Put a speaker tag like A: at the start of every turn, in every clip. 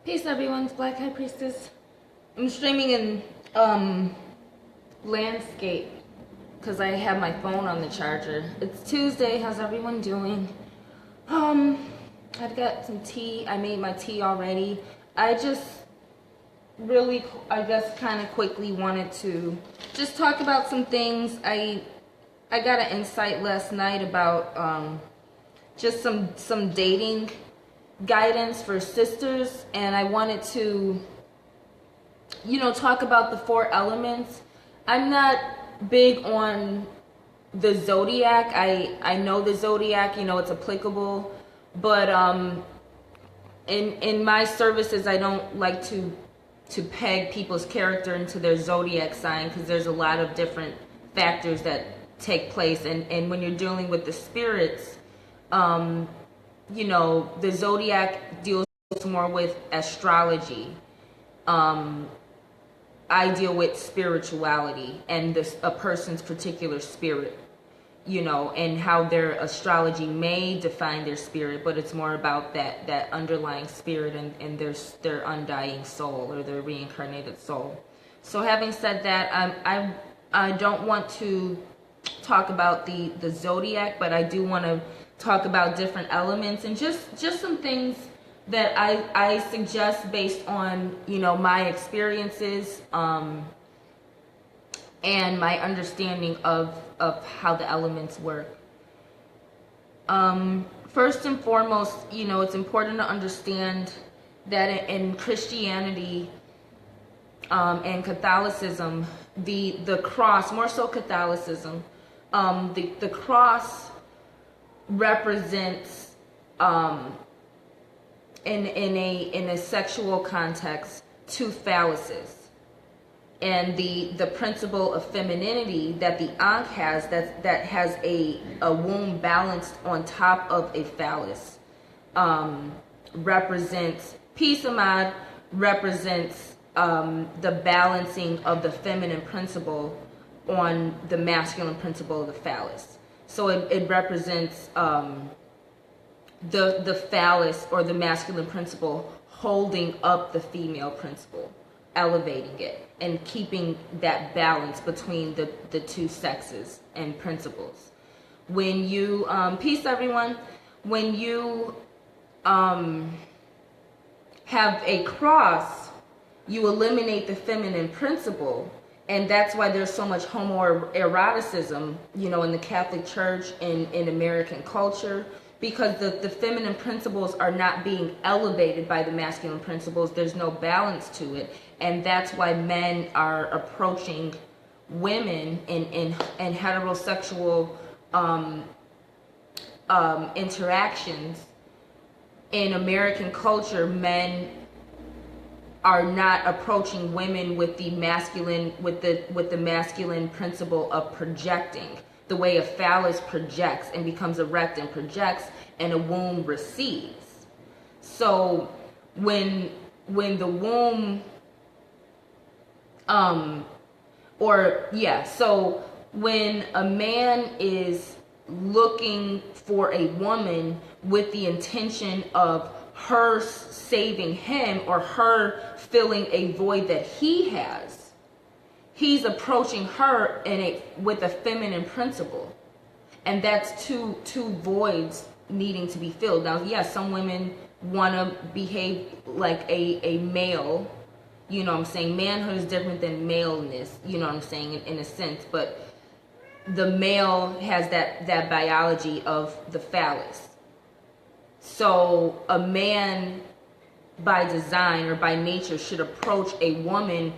A: Peace everyone, it's BlackHighPriestess. I'm streaming in landscape because I have my phone on the charger. It's Tuesday, how's everyone doing? I've got some tea. I made my tea already. I just really, I guess kind of quickly wanted to just talk about some things. I got an insight last night about just some dating guidance for sisters, and I wanted to, talk about the four elements. I'm not big on the zodiac. I know the zodiac, it's applicable, but in my services I don't like to peg people's character into their zodiac sign, because there's a lot of different factors that take place, and when you're dealing with the spirits, the zodiac deals more with astrology. I deal with spirituality and a person's particular spirit, and how their astrology may define their spirit, but it's more about that underlying spirit and their undying soul, or their reincarnated soul. So having said that, I don't want to talk about the zodiac, but I do want to talk about different elements and just some things that I suggest based on my experiences and my understanding of how the elements work. First and foremost, it's important to understand that in Christianity and Catholicism, the cross, more so Catholicism, the cross represents in a sexual context two phalluses, and the principle of femininity that the Ankh has, that has a womb balanced on top of a phallus, represents peace. Ahmad represents the balancing of the feminine principle on the masculine principle of the phallus. So it represents the phallus, or the masculine principle, holding up the female principle, elevating it, and keeping that balance between the two sexes and principles. When you, peace everyone, when you have a cross, you eliminate the feminine principle. And that's why there's so much homoeroticism, in the Catholic Church and in American culture, because the feminine principles are not being elevated by the masculine principles. There's no balance to it. And that's why men are approaching women in heterosexual interactions. In American culture, men are not approaching women with the masculine principle of projecting, the way a phallus projects and becomes erect and projects, and a womb recedes. So when the womb so when a man is looking for a woman with the intention of her saving him, or her filling a void that he has, he's approaching her with a feminine principle, and that's two voids needing to be filled. Now, yes, some women want to behave like a male. I'm saying manhood is different than maleness. I'm saying in a sense, but the male has that biology of the phallus. So a man, by design or by nature, should approach a woman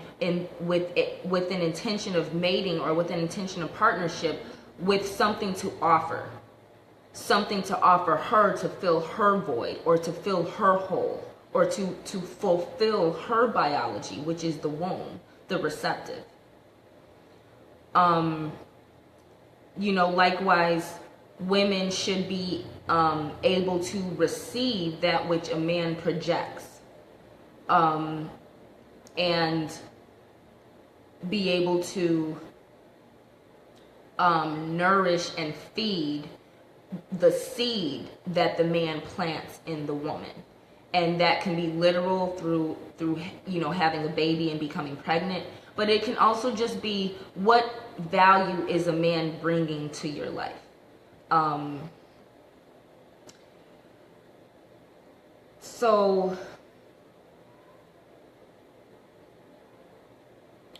A: with an intention of mating, or with an intention of partnership, with something to offer her to fill her void, or to fill her hole, or to fulfill her biology, which is the womb, the receptive. Likewise, women should be able to receive that which a man projects, and be able to nourish and feed the seed that the man plants in the woman. and that can be literal through having a baby and becoming pregnant, but it can also just be, what value is a man bringing to your life? So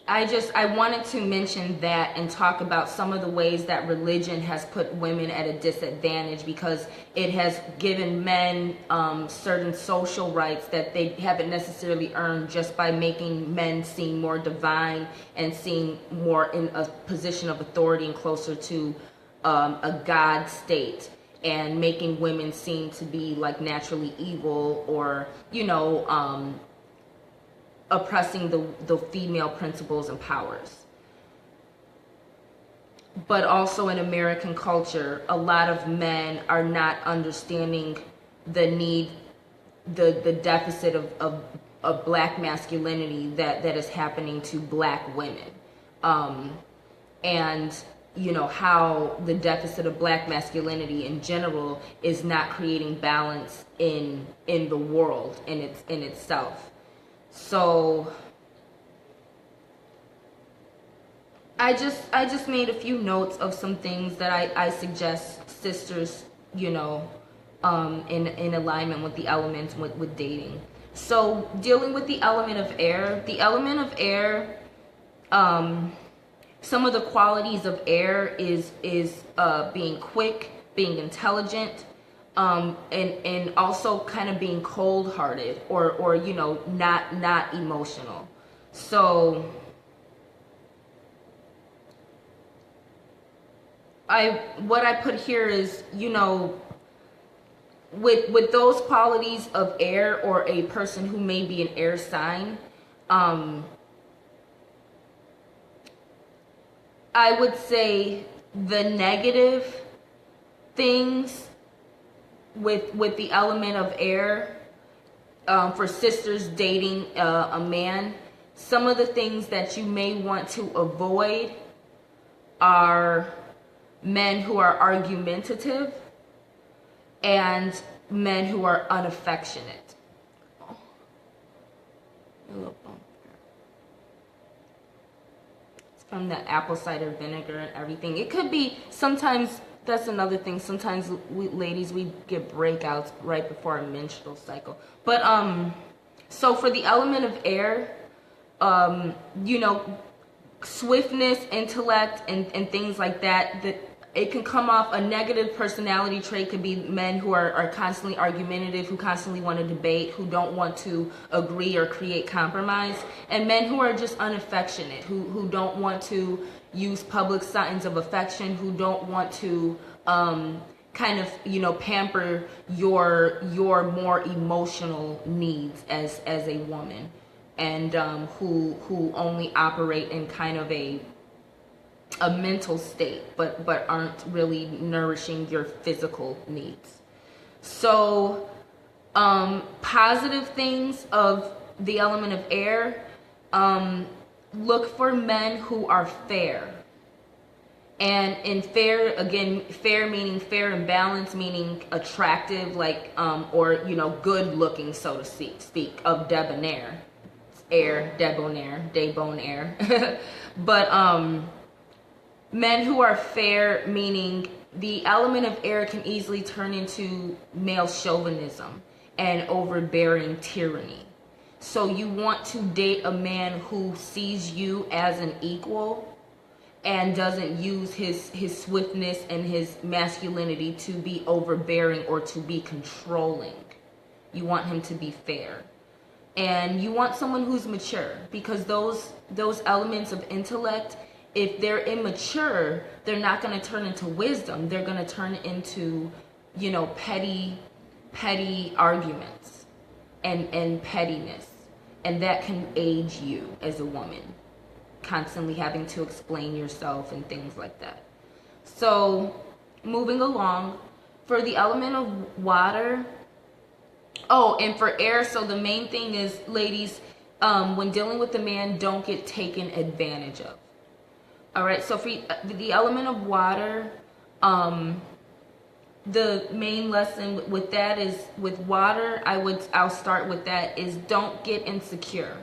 A: I wanted to mention that and talk about some of the ways that religion has put women at a disadvantage, because it has given men certain social rights that they haven't necessarily earned, just by making men seem more divine and seem more in a position of authority and closer to a God state, and making women seem to be like naturally evil, or oppressing the female principles and powers. But also in American culture, a lot of men are not understanding the need, the deficit of black masculinity that is happening to black women, and how the deficit of black masculinity in general is not creating balance in the world in itself. So I just made a few notes of some things that I suggest sisters, in alignment with the elements with dating. So dealing with the element of air, some of the qualities of air is being quick, being intelligent, and also kind of being cold-hearted, or not emotional. So what I put here is, with those qualities of air, or a person who may be an air sign, I would say the negative things with the element of air, for sisters dating a man, some of the things that you may want to avoid are men who are argumentative and men who are unaffectionate. Oh, a little bump there. It's from the apple cider vinegar and everything. It could be, sometimes, that's another thing, sometimes ladies, we get breakouts right before our menstrual cycle. But so for the element of air, swiftness, intellect, and things like that it can come off. A negative personality trait could be men who are constantly argumentative, who constantly want to debate, who don't want to agree or create compromise, and men who are just unaffectionate, who don't want to use public signs of affection, who don't want to kind of pamper your more emotional needs as a woman, and who only operate in kind of a mental state, but aren't really nourishing your physical needs. So positive things of the element of air, look for men who are fair. And in fair, again, fair meaning fair and balanced, meaning attractive, like or good looking, so to speak, of debonair, debonair. But men who are fair, meaning the element of air can easily turn into male chauvinism and overbearing tyranny. So you want to date a man who sees you as an equal and doesn't use his swiftness and his masculinity to be overbearing or to be controlling. You want him to be fair. And you want someone who's mature, because those elements of intellect, if they're immature, they're not going to turn into wisdom. They're going to turn into, petty arguments and pettiness. And that can age you as a woman, constantly having to explain yourself and things like that. So moving along, for the element of water, and for air, so the main thing is, ladies, when dealing with a man, don't get taken advantage of. All right, so for the element of water, the main lesson with that is with water, I'll start with that, is don't get insecure.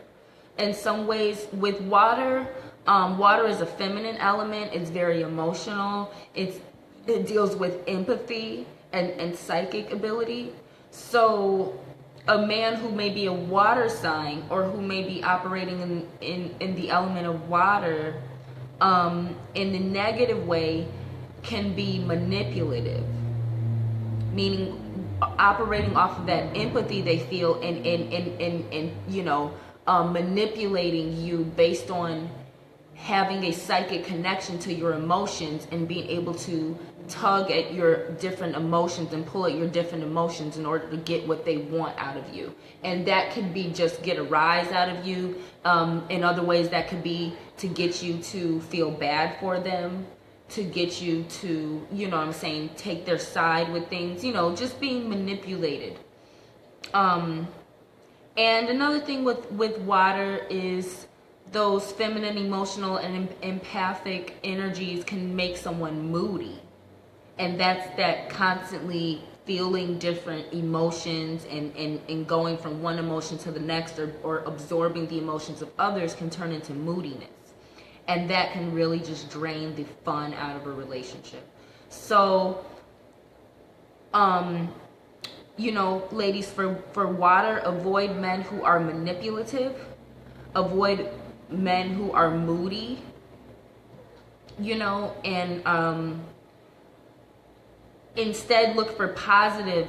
A: In some ways with water, water is a feminine element. It's very emotional. It deals with empathy and psychic ability. So a man who may be a water sign, or who may be operating in the element of water, in the negative way, can be manipulative, meaning operating off of that empathy they feel, and manipulating you based on having a psychic connection to your emotions, and being able to tug at your different emotions and pull at your different emotions in order to get what they want out of you. And that could be just get a rise out of you. In other ways, that could be to get you to feel bad for them, to get you to, take their side with things, just being manipulated. And another thing with water is those feminine, emotional, and empathic energies can make someone moody. And that's that constantly feeling different emotions and going from one emotion to the next, or absorbing the emotions of others, can turn into moodiness. And that can really just drain the fun out of a relationship. So, ladies, for water, avoid men who are manipulative. Avoid men who are moody, and instead look for positive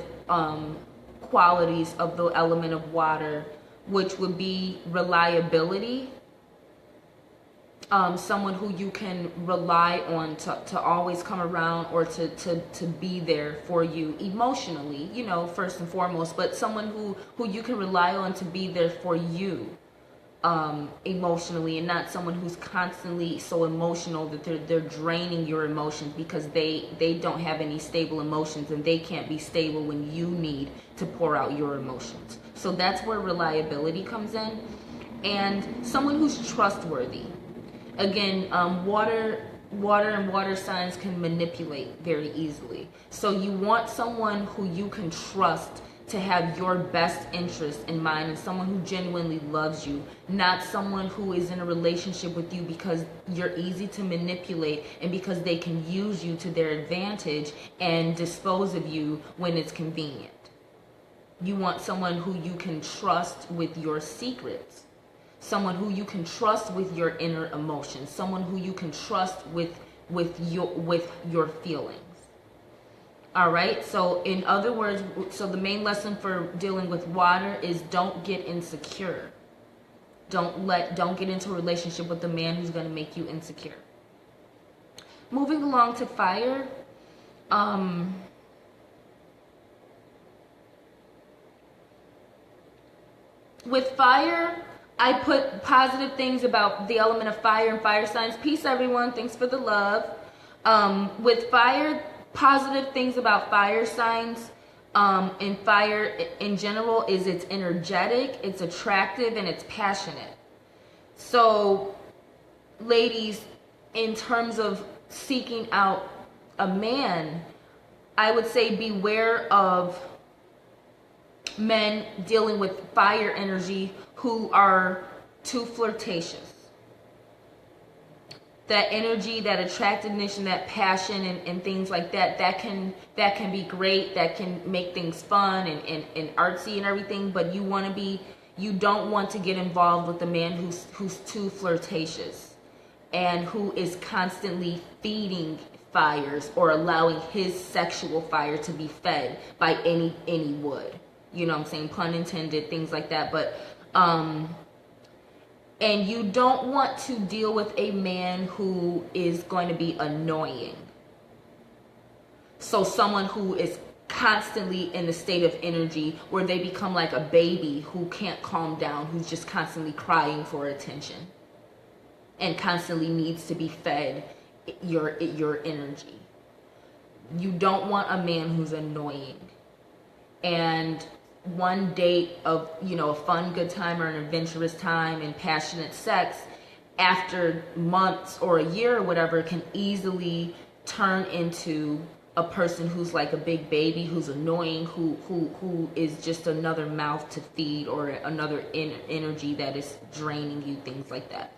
A: qualities of the element of water, which would be reliability. Someone who you can rely on to always come around, or to be there for you emotionally, first and foremost, but someone who you can rely on to be there for you emotionally, and not someone who's constantly so emotional that they're draining your emotions, because they don't have any stable emotions, and they can't be stable when you need to pour out your emotions. So that's where reliability comes in. And someone who's trustworthy. Again, water and water signs can manipulate very easily. So you want someone who you can trust to have your best interest in mind, and someone who genuinely loves you, not someone who is in a relationship with you because you're easy to manipulate, and because they can use you to their advantage and dispose of you when it's convenient. You want someone who you can trust with your secrets. Someone who you can trust with your inner emotions. Someone who you can trust with your feelings. All right. So in other words, so the main lesson for dealing with water is don't get insecure. Don't get into a relationship with a man who's going to make you insecure. Moving along to fire. With fire, I put positive things about the element of fire and fire signs. Peace, everyone. Thanks for the love. With fire, positive things about fire signs and fire in general is it's energetic, it's attractive, and it's passionate. So, ladies, in terms of seeking out a man, I would say beware of men dealing with fire energy who are too flirtatious. That energy, that attractiveness, and that passion and things like that, that can be great, that can make things fun and artsy and everything, but you don't want to get involved with a man who's too flirtatious and who is constantly feeding fires, or allowing his sexual fire to be fed by any wood. You know what I'm saying? Pun intended, things like that. But and you don't want to deal with a man who is going to be annoying. So someone who is constantly in a state of energy where they become like a baby who can't calm down, who's just constantly crying for attention and constantly needs to be fed your energy. You don't want a man who's annoying. And one date of, a fun, good time, or an adventurous time and passionate sex, after months or a year or whatever, can easily turn into a person who's like a big baby, who's annoying, who is just another mouth to feed, or another energy that is draining you, things like that.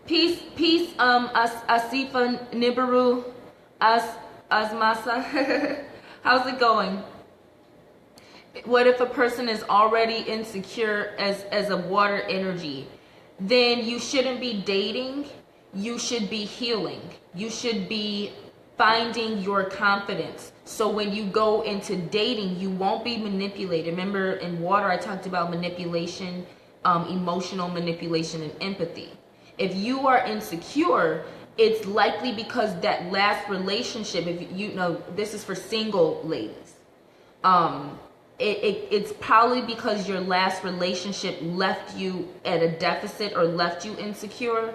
A: Peace, Asifa Nibiru, Asmasa. How's it going? What if a person is already insecure as a water energy? Then you shouldn't be dating. You should be healing. You should be finding your confidence. So when you go into dating, you won't be manipulated. Remember, in water, I talked about manipulation, emotional manipulation, and empathy. If you are insecure, it's likely because that last relationship, if you know, this is for single ladies, it's probably because your last relationship left you at a deficit or left you insecure,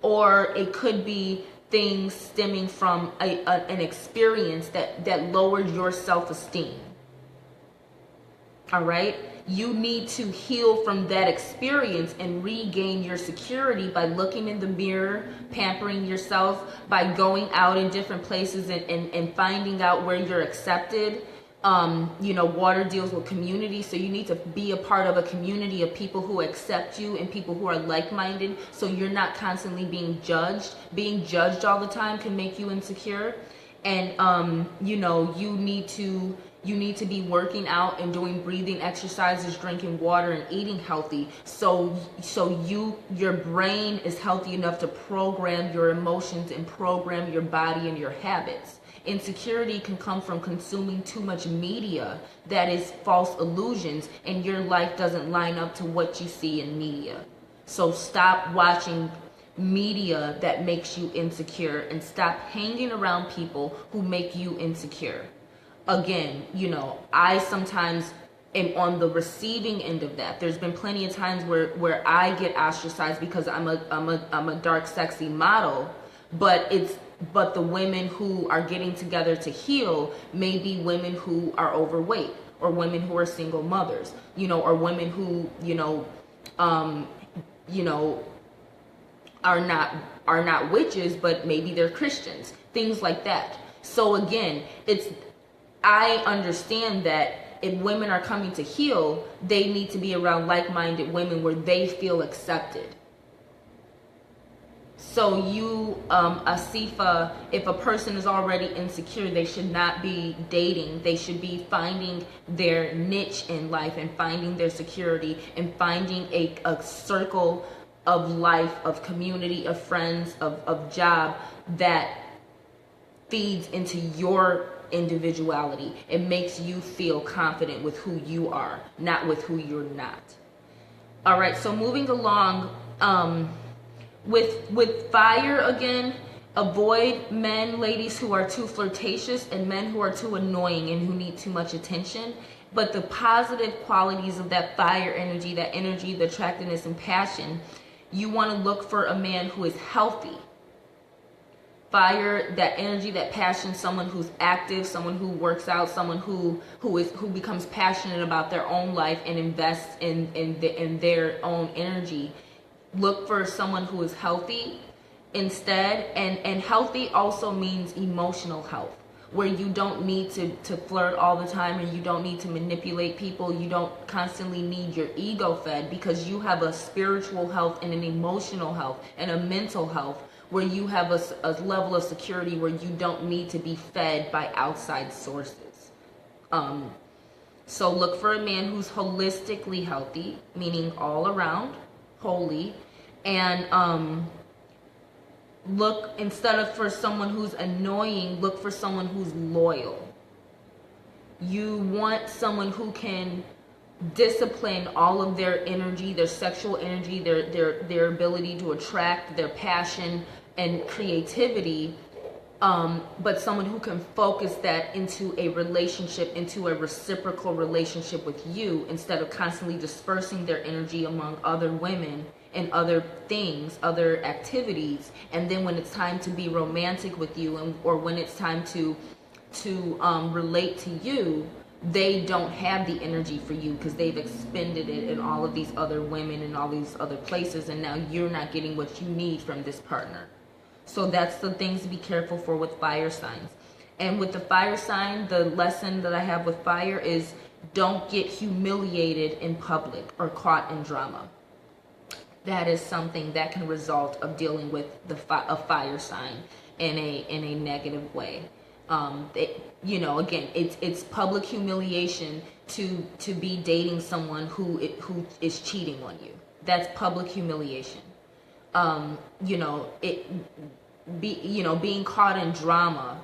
A: or it could be things stemming from an experience that lowered your self-esteem. All right? You need to heal from that experience and regain your security by looking in the mirror, pampering yourself, by going out in different places and finding out where you're accepted. Water deals with community, so you need to be a part of a community of people who accept you and people who are like-minded, so you're not constantly being judged. Being judged all the time can make you insecure. And you need to be working out and doing breathing exercises, drinking water, and eating healthy, so your brain is healthy enough to program your emotions and program your body and your habits. Insecurity can come from consuming too much media that is false illusions, and your life doesn't line up to what you see in media. So stop watching media that makes you insecure, and stop hanging around people who make you insecure. Again, I sometimes am on the receiving end of that. There's been plenty of times where I get ostracized because I'm a dark, sexy model, but the women who are getting together to heal may be women who are overweight, or women who are single mothers, or women who are not witches, but maybe they're Christians, things like that. So again, I understand that if women are coming to heal, they need to be around like-minded women where they feel accepted. So you, Asifa, if a person is already insecure, they should not be dating. They should be finding their niche in life and finding their security and finding a circle of life, of community, of friends, of job that feeds into your individuality. It makes you feel confident with who you are, not with who you're not. All right, so moving along, with fire again, avoid men, ladies, who are too flirtatious and men who are too annoying and who need too much attention. But the positive qualities of that fire energy, the attractiveness and passion, you want to look for a man who is healthy. Fire, that energy, that passion, someone who's active, someone who works out, someone who becomes passionate about their own life and invests in their own energy. Look for someone who is healthy instead, and healthy also means emotional health, where you don't need to flirt all the time, and you don't need to manipulate people. You don't constantly need your ego fed, because you have a spiritual health and an emotional health and a mental health where you have a level of security where you don't need to be fed by outside sources. So look for a man who's holistically healthy, meaning all around, holy, and look, instead of for someone who's annoying, look for someone who's loyal. You want someone who can discipline all of their energy, their sexual energy, their ability to attract, their passion and creativity, but someone who can focus that into a relationship, into a reciprocal relationship with you, instead of constantly dispersing their energy among other women and other things, other activities. And then when it's time to be romantic with you, or when it's time to relate to you, they don't have the energy for you because they've expended it in all of these other women and all these other places, and now you're not getting what you need from this partner. So that's the things to be careful for with fire signs. And with the fire sign, the lesson that I have with fire is don't get humiliated in public or caught in drama. That is something that can result of dealing with a fire sign in a negative way. Again, it's public humiliation to be dating someone who is cheating on you. That's public humiliation. Being caught in drama.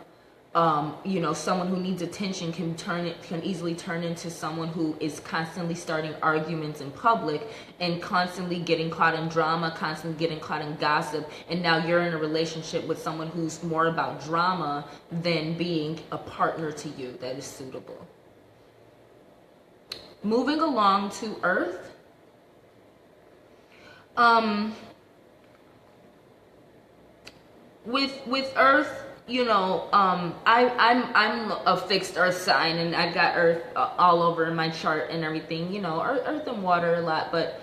A: Someone who needs attention can easily turn into someone who is constantly starting arguments in public and constantly getting caught in drama, constantly getting caught in gossip, and now you're in a relationship with someone who's more about drama than being a partner to you that is suitable. Moving along to Earth. With Earth, I'm a fixed Earth sign, and I got Earth all over in my chart and everything. Earth and water a lot, but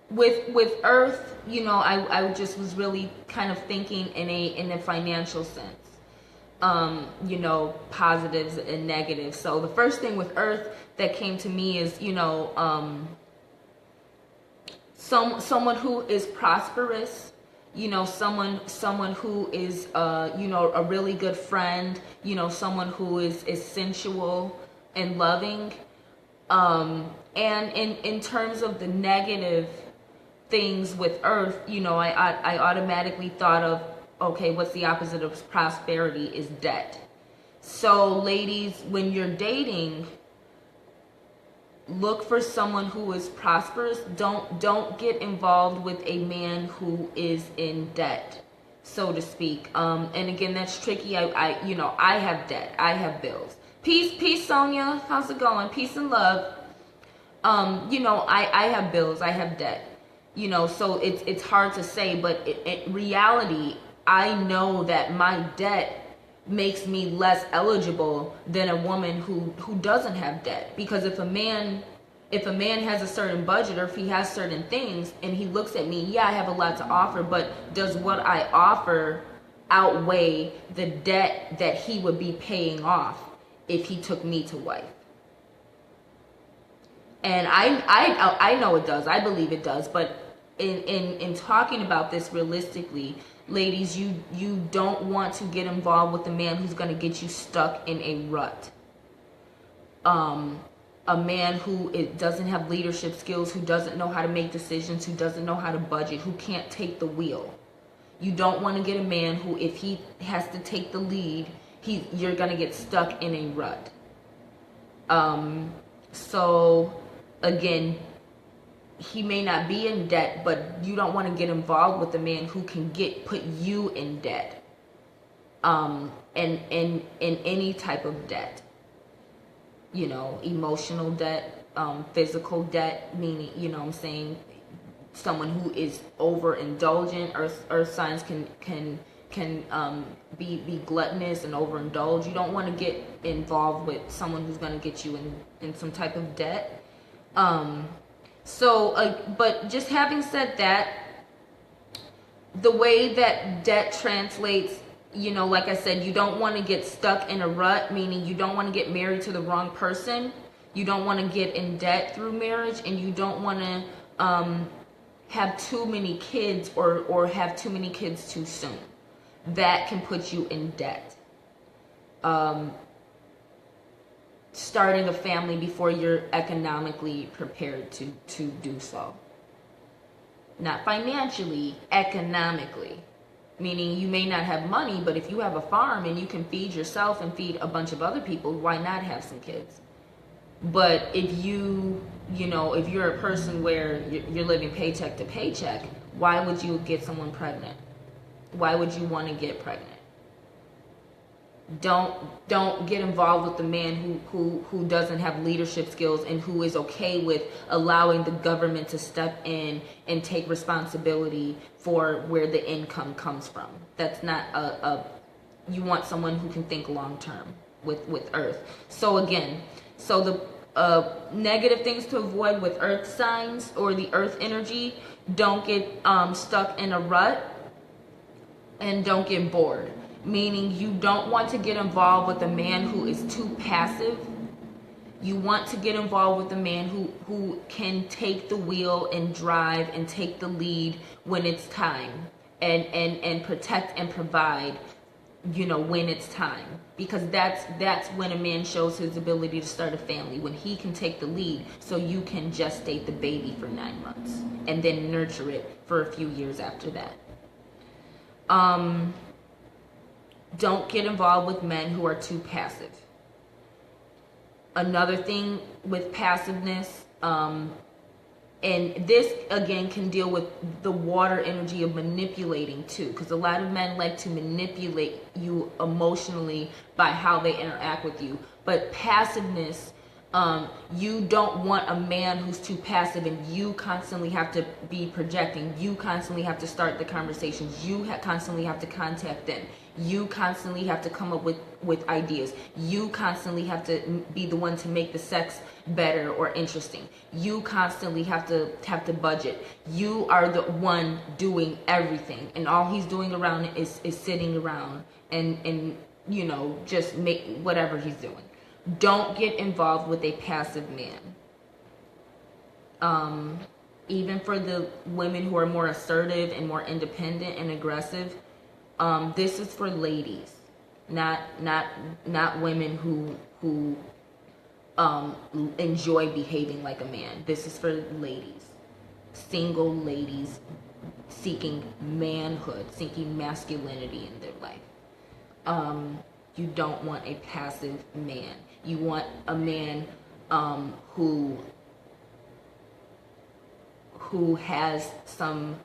A: with Earth, I just was really kind of thinking in a financial sense. Positives and negatives. So the first thing with Earth that came to me is, someone who is prosperous, someone who is, a really good friend, someone who is sensual and loving. And in terms of the negative things with Earth, I automatically thought of, okay, what's the opposite of prosperity is debt. So ladies, when you're dating, look for someone who is prosperous. Don't get involved with a man who is in debt, so to speak. And again, that's tricky. I have debt. I have bills. Peace, Sonia. How's it going? Peace and love. I have bills. I have debt. So it's hard to say, but in reality, I know that my debt makes me less eligible than a woman who doesn't have debt. Because if a man has a certain budget, or if he has certain things and he looks at me, yeah, I have a lot to offer, but does what I offer outweigh the debt that he would be paying off if he took me to wife? And I know it does. I believe it does. But in talking about this realistically, ladies, you don't want to get involved with a man who's going to get you stuck in a rut. A man who doesn't have leadership skills, who doesn't know how to make decisions, who doesn't know how to budget, who can't take the wheel. You don't want to get a man who, if he has to take the lead, you're going to get stuck in a rut. So again, he may not be in debt, but you don't want to get involved with a man who can put you in debt. And in any type of debt. Emotional debt, physical debt, meaning, I'm saying someone who is overindulgent. Earth signs can be gluttonous and overindulge. You don't want to get involved with someone who's going to get you in some type of debt. But just having said that, the way that debt translates, like I said, you don't want to get stuck in a rut, meaning you don't want to get married to the wrong person. You don't want to get in debt through marriage, and you don't want to have too many kids or have too many kids too soon. That can put you in debt. Starting a family before you're economically prepared to do so. Not financially, economically. Meaning you may not have money, but if you have a farm and you can feed yourself and feed a bunch of other people, why not have some kids? But if if you're a person where you're living paycheck to paycheck, why would you get someone pregnant? Why would you want to get pregnant? Don't get involved with the man who doesn't have leadership skills and who is okay with allowing the government to step in and take responsibility for where the income comes from. That's not you want someone who can think long term with Earth. So the negative things to avoid with Earth signs or the Earth energy, don't get stuck in a rut, and don't get bored. Meaning you don't want to get involved with a man who is too passive. You want to get involved with a man who can take the wheel and drive and take the lead when it's time, and protect and provide, when it's time. Because that's when a man shows his ability to start a family, when he can take the lead, so you can gestate the baby for 9 months and then nurture it for a few years after that. Don't get involved with men who are too passive. Another thing with passiveness, and this again can deal with the water energy of manipulating too, because a lot of men like to manipulate you emotionally by how they interact with you. But passiveness, you don't want a man who's too passive and you constantly have to be projecting. You constantly have to start the conversations. You constantly have to contact them. You constantly have to come up with ideas. You constantly have to be the one to make the sex better or interesting. You constantly have to budget. You are the one doing everything, and all he's doing around is sitting around and just make whatever he's doing. Don't get involved with a passive man. Even for the women who are more assertive and more independent and aggressive, this is for ladies, not women who enjoy behaving like a man. This is for ladies, single ladies seeking manhood, seeking masculinity in their life. You don't want a passive man. You want a man who has some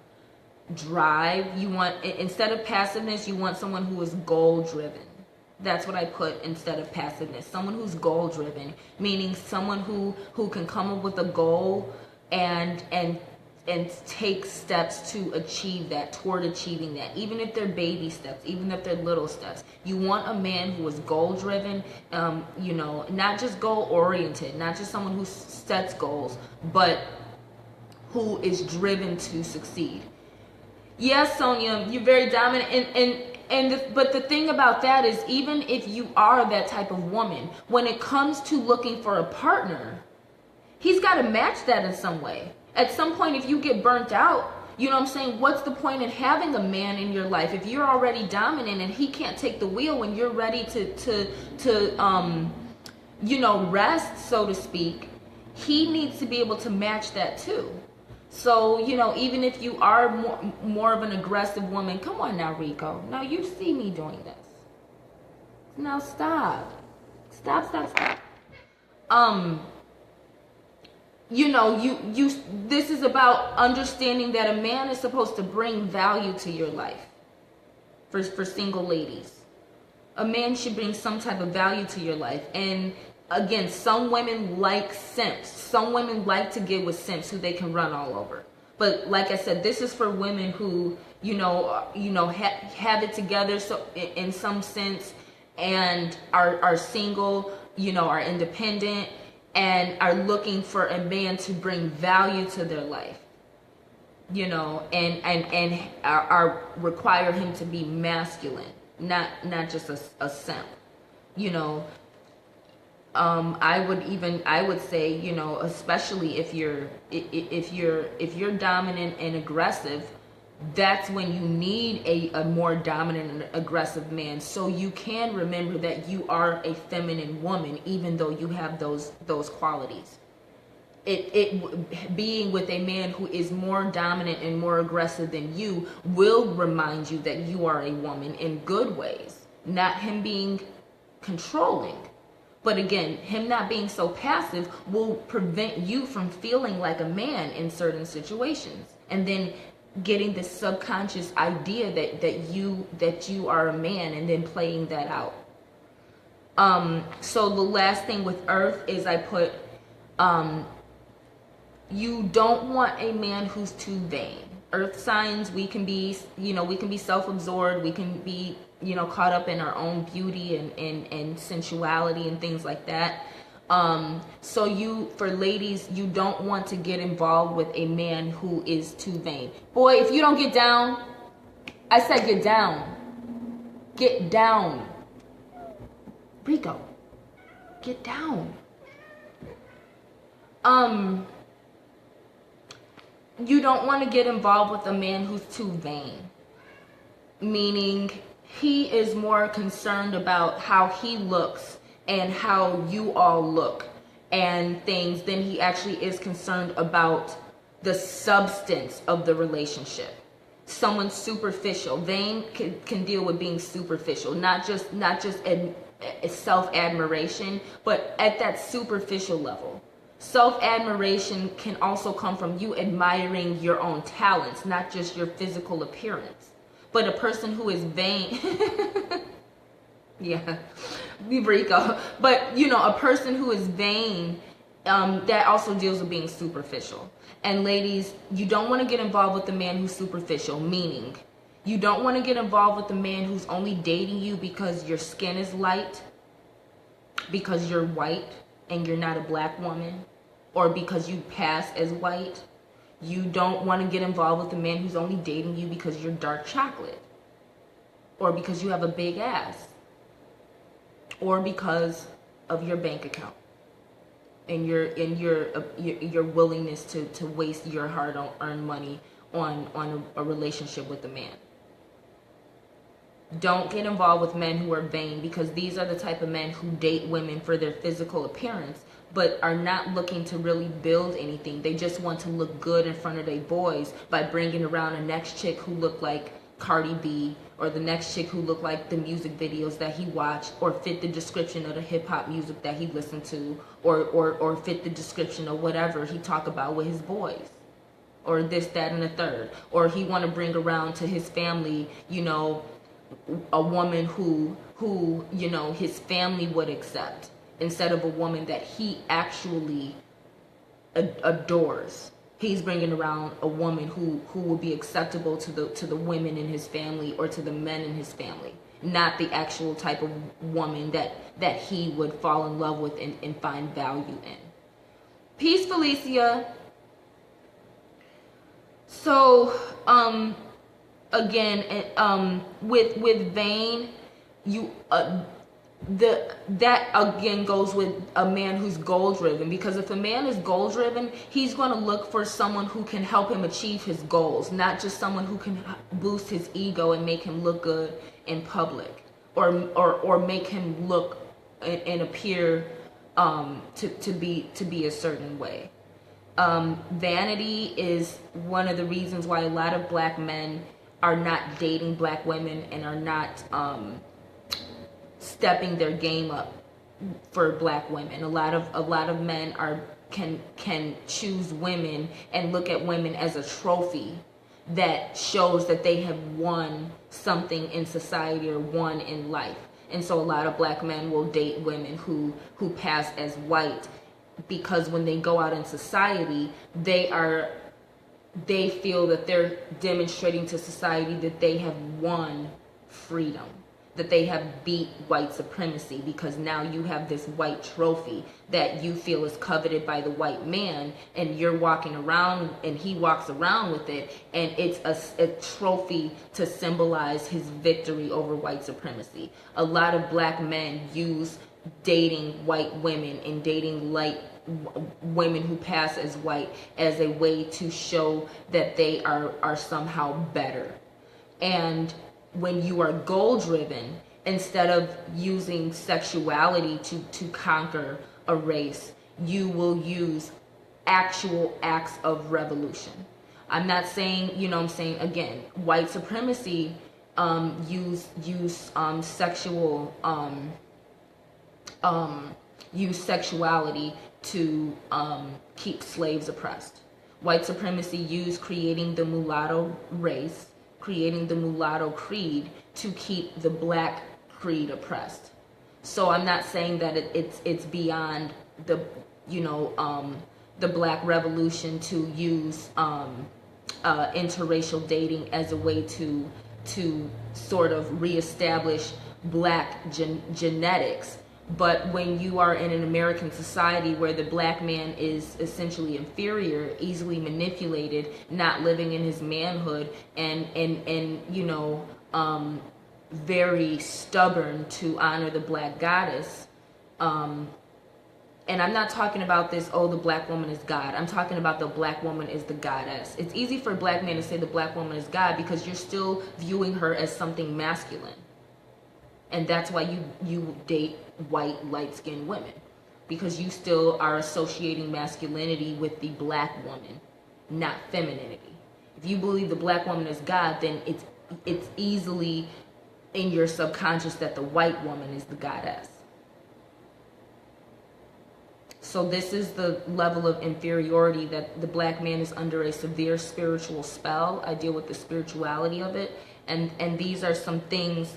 A: drive. You want, instead of passiveness, you want someone who is goal driven. That's what I put instead of passiveness. Someone who's goal driven, meaning someone who can come up with a goal and take steps to achieve that, toward achieving that, even if they're baby steps, even if they're little steps. You want a man who is goal driven, not just goal oriented, not just someone who sets goals, but who is driven to succeed. Yes, Sonia, you're very dominant, but the thing about that is, even if you are that type of woman, when it comes to looking for a partner, he's got to match that in some way. At some point, if you get burnt out, what's the point in having a man in your life if you're already dominant and he can't take the wheel when you're ready to rest, so to speak? He needs to be able to match that too. So, even if you are more of an aggressive woman, come on now, Rico. Now you see me doing this. Now stop. Stop. This is about understanding that a man is supposed to bring value to your life. For single ladies, a man should bring some type of value to your life. And again, some women like simps. Some women like to get with simps who they can run all over. But like I said, this is for women who have it together, so in some sense, and are single, are independent, and are looking for a man to bring value to their life, and are require him to be masculine, not just a simp, I would say, especially if you're dominant and aggressive, that's when you need a more dominant and aggressive man, so you can remember that you are a feminine woman, even though you have those qualities. It being with a man who is more dominant and more aggressive than you will remind you that you are a woman in good ways, not him being controlling. But again, him not being so passive will prevent you from feeling like a man in certain situations, and then getting this subconscious idea that you are a man, and then playing that out. So the last thing with Earth is I put, you don't want a man who's too vain. Earth signs, we can be self-absorbed, we can be, caught up in our own beauty and sensuality and things like that. So for ladies, you don't want to get involved with a man who is too vain. Boy, if you don't get down, I said get down. Get down. Rico, get down. You don't want to get involved with a man who's too vain. Meaning, he is more concerned about how he looks and how you all look and things than he actually is concerned about the substance of the relationship. Someone superficial. Vain can deal with being superficial, not just a self-admiration, but at that superficial level. Self-admiration can also come from you admiring your own talents, not just your physical appearance. But a person who is vain, yeah, Rico. But a person who is vain, that also deals with being superficial. And ladies, you don't want to get involved with the man who's superficial, meaning you don't want to get involved with the man who's only dating you because your skin is light, because you're white and you're not a black woman, or because you pass as white. You don't want to get involved with the man who's only dating you because you're dark chocolate, or because you have a big ass, or because of your bank account and your willingness to waste your hard-earned money on a relationship with a man. Don't get involved with men who are vain, because these are the type of men who date women for their physical appearance, but are not looking to really build anything. They just want to look good in front of their boys by bringing around a next chick who look like Cardi B, or the next chick who look like the music videos that he watched, or fit the description of the hip-hop music that he listened to, or fit the description of whatever he talk about with his boys, or this, that, and the third. Or he want to bring around to his family, a woman who his family would accept, instead of a woman that he actually adores. He's bringing around a woman who will be acceptable to the women in his family, or to the men in his family, not the actual type of woman that he would fall in love with and find value in. Peace, Felicia. So, again, with vain, that again goes with a man who's goal driven, because if a man is goal driven, he's going to look for someone who can help him achieve his goals, not just someone who can boost his ego and make him look good in public, or make him look and appear to be a certain way. Vanity is one of the reasons why a lot of black men are not dating black women and are not stepping their game up for black women. A lot of men can choose women and look at women as a trophy that shows that they have won something in society or won in life. And so a lot of black men will date women who pass as white, because when they go out in society, they feel that they're demonstrating to society that they have won freedom, that they have beat white supremacy, because now you have this white trophy that you feel is coveted by the white man, and you're walking around and he walks around with it, and it's a trophy to symbolize his victory over white supremacy. A lot of black men use dating white women and dating women who pass as white as a way to show that they are somehow better. And when you are goal driven, instead of using sexuality to conquer a race, you will use actual acts of revolution. I'm not saying, I'm saying, again, white supremacy use sexuality to keep slaves oppressed. White supremacy used creating the mulatto race, creating the mulatto creed to keep the black creed oppressed. So I'm not saying that it's beyond the black revolution to use interracial dating as a way to sort of reestablish black genetics. But when you are in an American society where the black man is essentially inferior, easily manipulated, not living in his manhood, and very stubborn to honor the black goddess, and I'm not talking about this, oh, the black woman is God. I'm talking about the black woman is the goddess. It's easy for a black man to say the black woman is God because you're still viewing her as something masculine. And that's why you date white, light-skinned women. Because you still are associating masculinity with the black woman, not femininity. If you believe the black woman is God, then it's easily in your subconscious that the white woman is the goddess. So this is the level of inferiority that the black man is under, a severe spiritual spell. I deal with the spirituality of it. And these are some things,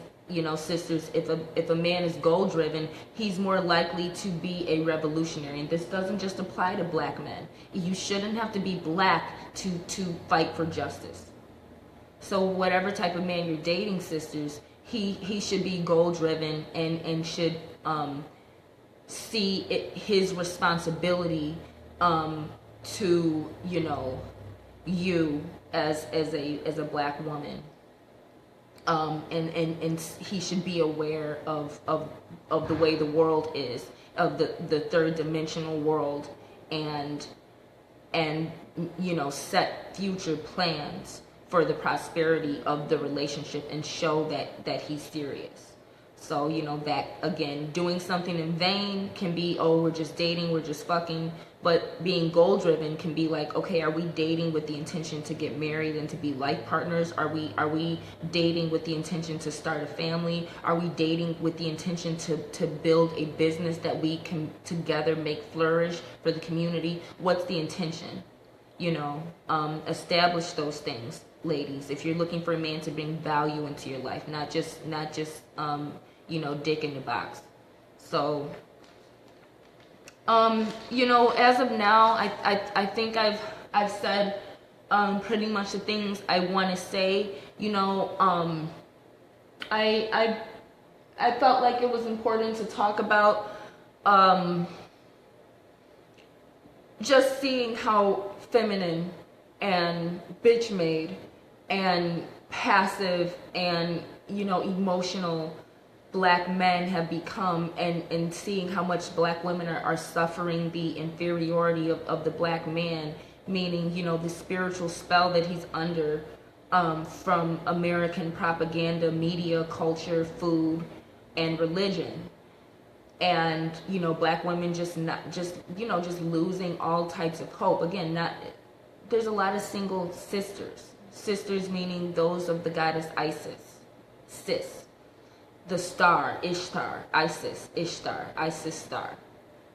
A: sisters, if a man is goal driven, he's more likely to be a revolutionary. And this doesn't just apply to black men. You shouldn't have to be black to fight for justice. So whatever type of man you're dating, sisters, he should be goal driven and should see his responsibility to you as a black woman, and he should be aware of the way the world is, of the third dimensional world, and set future plans for the prosperity of the relationship and show that he's serious. So, that, again, doing something in vain can be, oh, we're just dating, we're just fucking. But being goal-driven can be like, okay, are we dating with the intention to get married and to be life partners? Are we dating with the intention to start a family? Are we dating with the intention to build a business that we can together make flourish for the community? What's the intention? Establish those things, ladies. If you're looking for a man to bring value into your life, not just dick in the box. So, as of now, I think I've said pretty much the things I want to say. I felt like it was important to talk about just seeing how feminine and bitch made and passive and emotional black men have become, and seeing how much black women are suffering the inferiority of the black man, meaning the spiritual spell that he's under from American propaganda, media, culture, food, and religion. And black women just losing all types of hope. Again, there's a lot of single sisters meaning those of the goddess Isis, sis. The star, Ishtar, Isis, Ishtar, Isis star,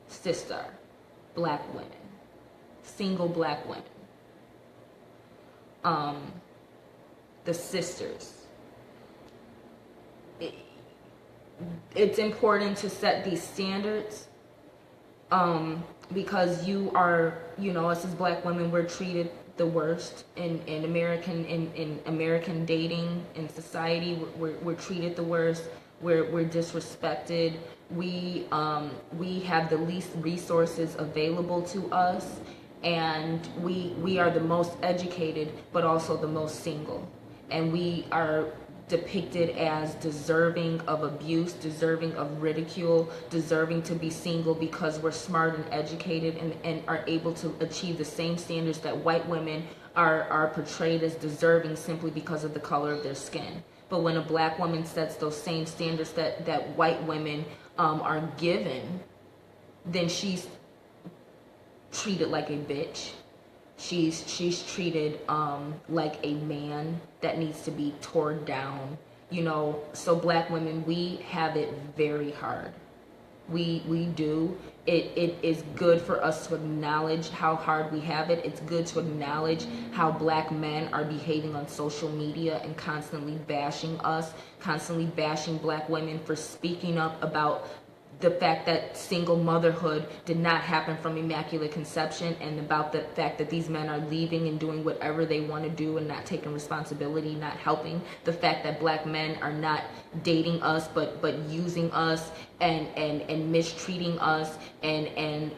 A: sister, black women, single black women, the sisters. It's important to set these standards, because you are, us as black women, we're treated the worst in American dating and society. We're treated the worst. We're disrespected. We have the least resources available to us, and we are the most educated, but also the most single, and we are depicted as deserving of abuse, deserving of ridicule, deserving to be single because we're smart and educated and are able to achieve the same standards that white women are portrayed as deserving simply because of the color of their skin. But when a black woman sets those same standards that white women are given, then she's treated like a bitch. She's treated like a man that needs to be torn down. So black women, we have it very hard. We do. It is good for us to acknowledge how hard we have it. It's good to acknowledge how black men are behaving on social media and constantly bashing us, constantly bashing black women for speaking up about the fact that single motherhood did not happen from immaculate conception, and about the fact that these men are leaving and doing whatever they want to do and not taking responsibility, not helping, the fact that black men are not dating us but using us and mistreating us and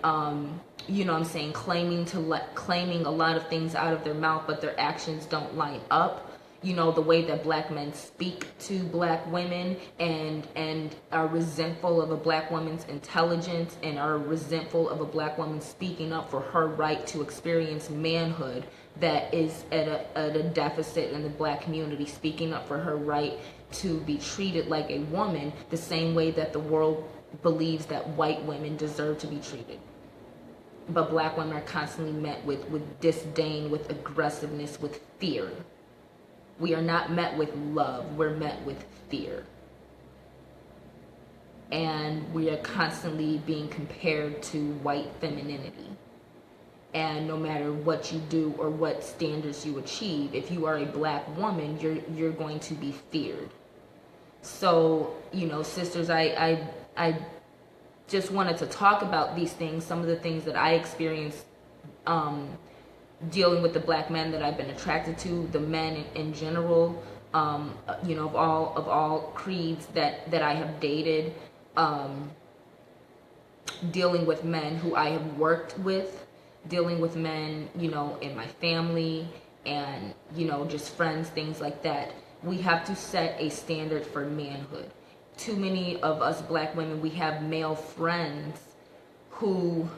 A: you know what I'm saying, claiming a lot of things out of their mouth, but their actions don't line up. You know, the way that black men speak to black women and are resentful of a black woman's intelligence and are resentful of a black woman speaking up for her right to experience manhood that is at a deficit in the black community, speaking up for her right to be treated like a woman the same way that the world believes that white women deserve to be treated. But black women are constantly met with disdain, with aggressiveness, with fear. We are not met with love, we're met with fear. And we are constantly being compared to white femininity. And no matter what you do or what standards you achieve, if you are a black woman, you're going to be feared. So, you know, sisters, I just wanted to talk about these things, some of the things that I experienced dealing with the black men that I've been attracted to, the men in general, you know, of all creeds that I have dated, dealing with men who I have worked with, dealing with men, you know, in my family and, you know, just friends, things like that. We have to set a standard for manhood. Too many of us black women, we have male friends who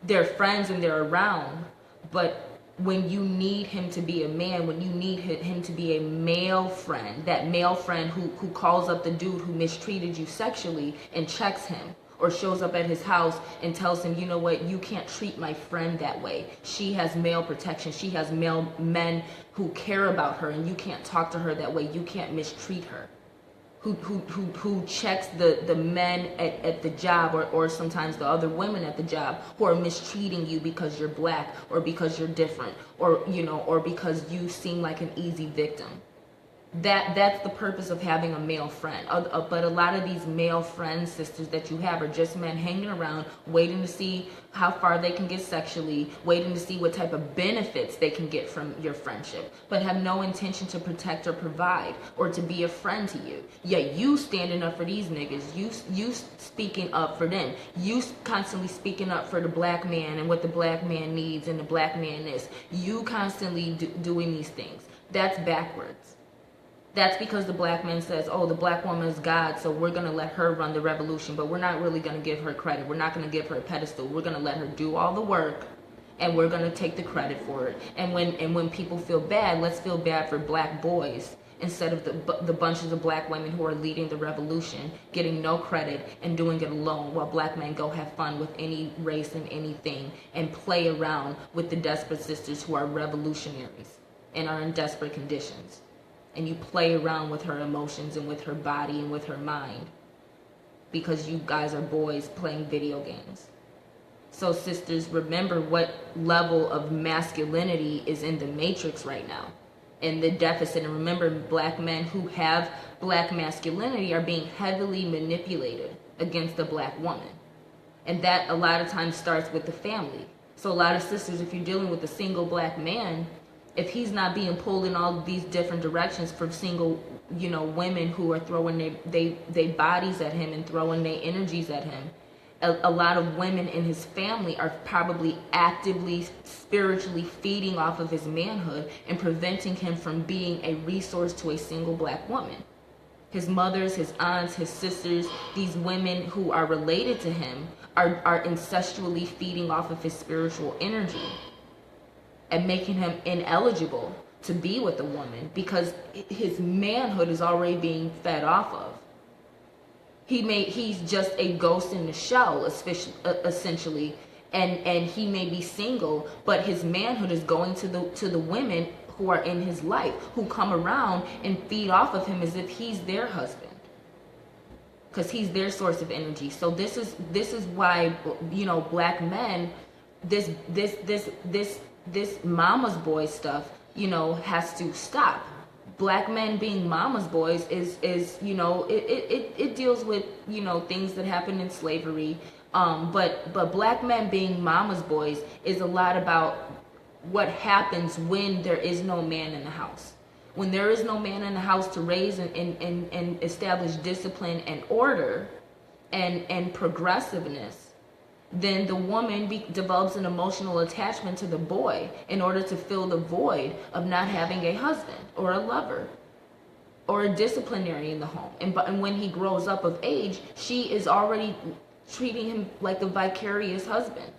A: they're friends and they're around, but when you need him to be a man, when you need him to be a male friend, that male friend who calls up the dude who mistreated you sexually and checks him, or shows up at his house and tells him, you know what, you can't treat my friend that way. She has male protection. She has male men who care about her, and you can't talk to her that way. You can't mistreat her. Who checks the men at the job, or sometimes the other women at the job who are mistreating you because you're black, or because you're different, or, you know, or because you seem like an easy victim. That's the purpose of having a male friend. But a lot of these male friends, sisters, that you have are just men hanging around, waiting to see how far they can get sexually, waiting to see what type of benefits they can get from your friendship, but have no intention to protect or provide or to be a friend to you. Yet you standing up for these niggas, you speaking up for them, you constantly speaking up for the black man and what the black man needs and the black man is. You constantly doing these things. That's backwards. That's because the black man says, oh, the black woman is God, so we're going to let her run the revolution, but we're not really going to give her credit. We're not going to give her a pedestal. We're going to let her do all the work, and we're going to take the credit for it. And when people feel bad, let's feel bad for black boys instead of the bunches of black women who are leading the revolution, getting no credit and doing it alone, while black men go have fun with any race and anything and play around with the desperate sisters who are revolutionaries and are in desperate conditions. And you play around with her emotions and with her body and with her mind because you guys are boys playing video games. So sisters, remember what level of masculinity is in the matrix right now, and the deficit. And remember, black men who have black masculinity are being heavily manipulated against the black woman. And that a lot of times starts with the family. So a lot of sisters, if you're dealing with a single black man, if he's not being pulled in all these different directions from single, you know, women who are throwing they bodies at him and throwing their energies at him, a lot of women in his family are probably actively, spiritually feeding off of his manhood and preventing him from being a resource to a single black woman. His mothers, his aunts, his sisters, these women who are related to him are incestually feeding off of his spiritual energy and making him ineligible to be with a woman because his manhood is already being fed off of. He's just a ghost in the shell, essentially, and he may be single, but his manhood is going to the women who are in his life, who come around and feed off of him as if he's their husband, because he's their source of energy. So this is why, you know, black men, this mama's boy stuff, you know, has to stop. black men being mama's boys is you know, it deals with, you know, things that happen in slavery. But black men being mama's boys is a lot about what happens when there is no man in the house. When there is no man in the house to raise and establish discipline and order and progressiveness, then the woman develops an emotional attachment to the boy in order to fill the void of not having a husband or a lover or a disciplinary in the home. And when he grows up of age, she is already treating him like the vicarious husband.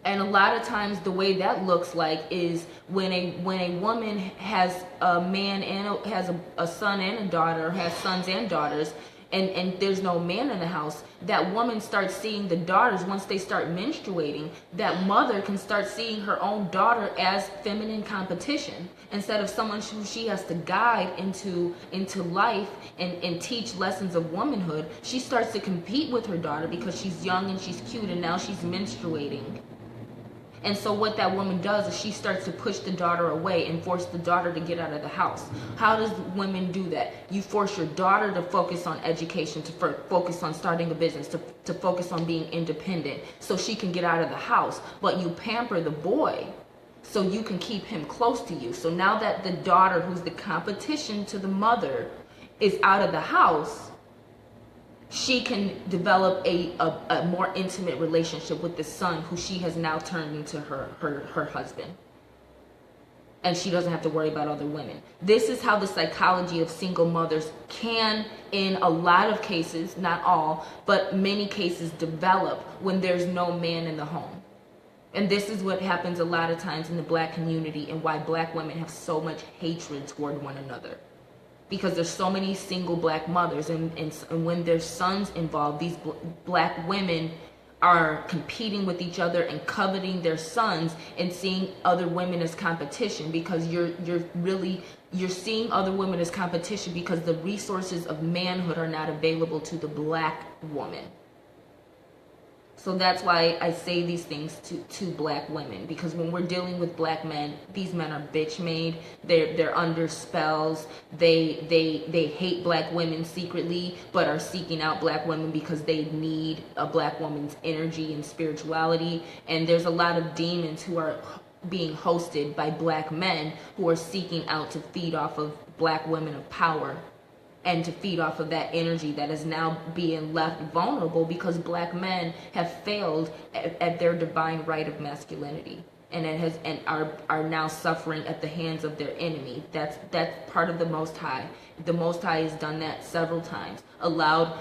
A: And a lot of times the way that looks like is when a woman has a man and has a son and a daughter, has sons and daughters, and there's no man in the house, that woman starts seeing the daughters, once they start menstruating, that mother can start seeing her own daughter as feminine competition instead of someone who she has to guide into life and teach lessons of womanhood. She starts to compete with her daughter because she's young and she's cute, and now she's menstruating. And so what that woman does is she starts to push the daughter away and force the daughter to get out of the house. How does women do that? You force your daughter to focus on education, to focus on starting a business, to focus on being independent so she can get out of the house. But you pamper the boy so you can keep him close to you. So now that the daughter, who's the competition to the mother, is out of the house, she can develop a more intimate relationship with the son who she has now turned into her husband. And she doesn't have to worry about other women. This is how the psychology of single mothers can, in a lot of cases, not all, but many cases, develop when there's no man in the home. And this is what happens a lot of times in the black community, and why black women have so much hatred toward one another. Because there's so many single black mothers, and when there's sons involved, these black women are competing with each other and coveting their sons and seeing other women as competition, because you're seeing other women as competition because the resources of manhood are not available to the black woman. So that's why I say these things to black women, because when we're dealing with black men, these men are bitch made. They're under spells. They hate black women secretly, but are seeking out black women because they need a black woman's energy and spirituality. And there's a lot of demons who are being hosted by black men who are seeking out to feed off of black women of power, and to feed off of that energy that is now being left vulnerable because black men have failed at their divine right of masculinity, and are now suffering at the hands of their enemy. That's part of the Most High. The Most High has done that several times, allowed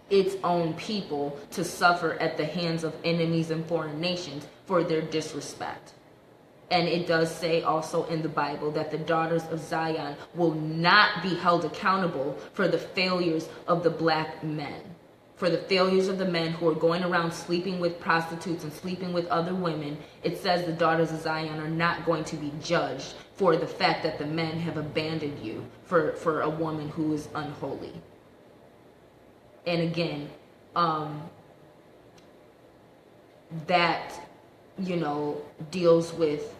A: its own people to suffer at the hands of enemies and foreign nations for their disrespect. And it does say also in the Bible that the daughters of Zion will not be held accountable for the failures of the black men. For the failures of the men who are going around sleeping with prostitutes and sleeping with other women. It says the daughters of Zion are not going to be judged for the fact that the men have abandoned you for a woman who is unholy. And again, that, you know, deals with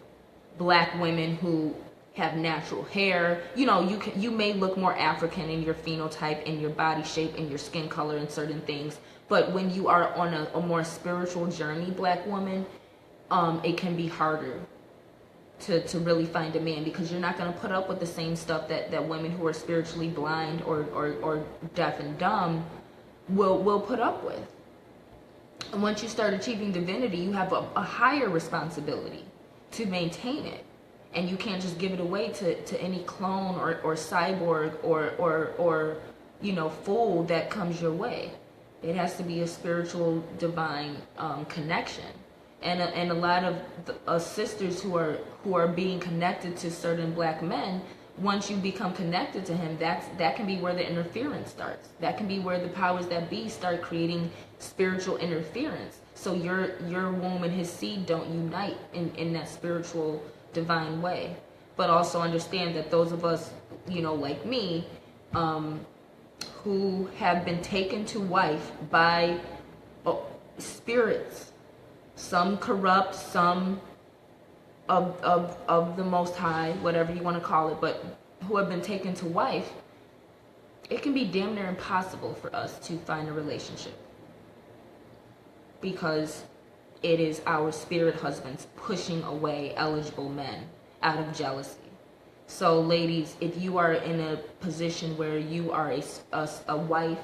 A: black women who have natural hair. You know, you may look more African in your phenotype, in your body shape, in your skin color, and certain things. But when you are on a more spiritual journey, black woman, it can be harder to really find a man, because you're not going to put up with the same stuff that women who are spiritually blind or deaf and dumb will put up with. And once you start achieving divinity, you have a higher responsibility to maintain it. And you can't just give it away to any clone or cyborg or you know, fool that comes your way. It has to be a spiritual, divine connection. And a lot of sisters who are being connected to certain black men, once you become connected to him, that can be where the interference starts. That can be where the powers that be start creating spiritual interference. So your womb and his seed don't unite in that spiritual, divine way. But also understand that those of us, you know, like me, who have been taken to wife by spirits, some corrupt, some of the Most High, whatever you want to call it, but who have been taken to wife, it can be damn near impossible for us to find a relationship, because it is our spirit husbands pushing away eligible men out of jealousy. So ladies, if you are in a position where you are a wife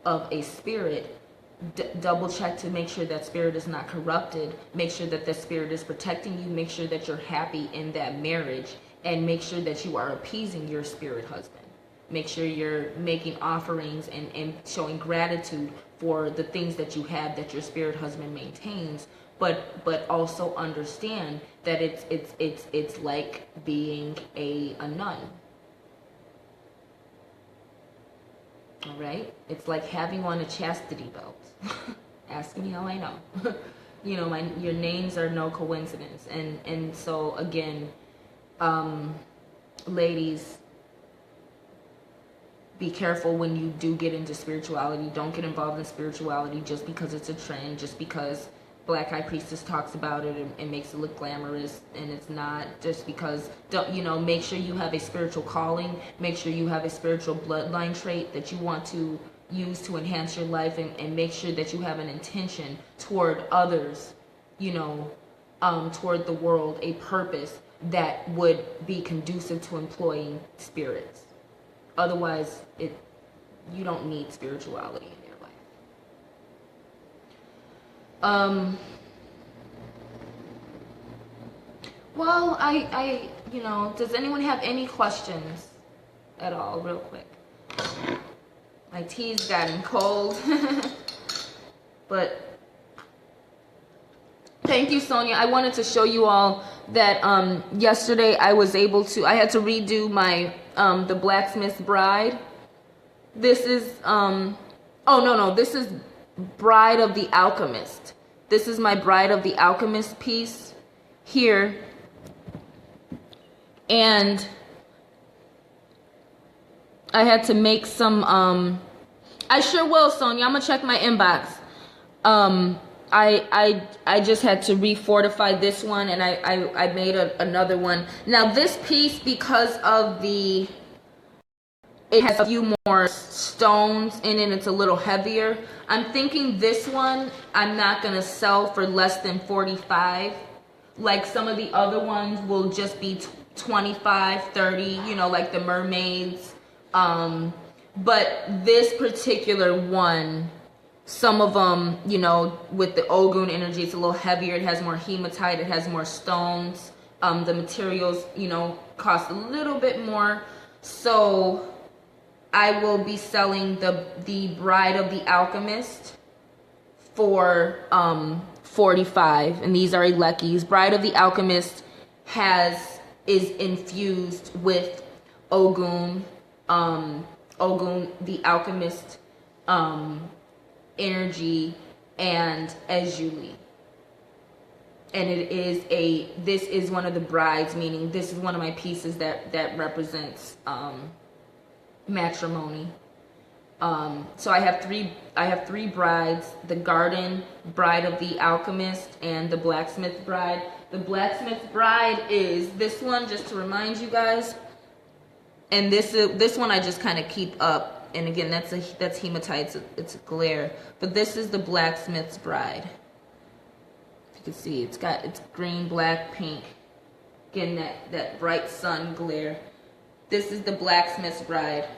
A: of a spirit, double check to make sure that spirit is not corrupted. Make sure that the spirit is protecting you. Make sure that you're happy in that marriage, and make sure that you are appeasing your spirit husband. Make sure you're making offerings and showing gratitude for the things that you have that your spirit husband maintains. But also understand that it's like being a nun. All right, it's like having on a chastity belt. Ask me how I know. You know, your names are no coincidence. And so again, ladies, be careful when you do get into spirituality. Don't get involved in spirituality just because it's a trend, just because Black High Priestess talks about it and makes it look glamorous, and it's not. Just because, make sure you have a spiritual calling. Make sure you have a spiritual bloodline trait that you want to use to enhance your life, and make sure that you have an intention toward others, toward the world, a purpose that would be conducive to employing spirits. Otherwise, you don't need spirituality in your life. Well, I does anyone have any questions at all, real quick? My tea's gotten cold. But thank you, Sonia. I wanted to show you all that yesterday I had to redo my the Blacksmith's Bride. This is this is Bride of the Alchemist. This is my Bride of the Alchemist piece here. And I had to make some I sure will, Sonia. I'm gonna check my inbox. I just had to refortify this one, and I made another one. Now this piece, because of it has a few more stones in it, it's a little heavier. I'm thinking this one I'm not gonna sell for less than $45. Like some of the other ones will just be $25, $30, like the mermaids. But this particular one, some of them, with the Ogun energy, it's a little heavier. It has more hematite. It has more stones. The materials, cost a little bit more. So I will be selling the Bride of the Alchemist for $45. And these are Elekis. Bride of the Alchemist is infused with Ogun, the Alchemist, energy, and Ezuli. And this is one of the brides, meaning this is one of my pieces that represents matrimony. So I have three brides: the Garden Bride of the Alchemist and the Blacksmith Bride. The Blacksmith Bride is this one, just to remind you guys. And this one I just kind of keep up. And again, that's hematite. It's a glare. But this is the Blacksmith's Bride. You can see it's green, black, pink. Again, that bright sun glare. This is the Blacksmith's Bride.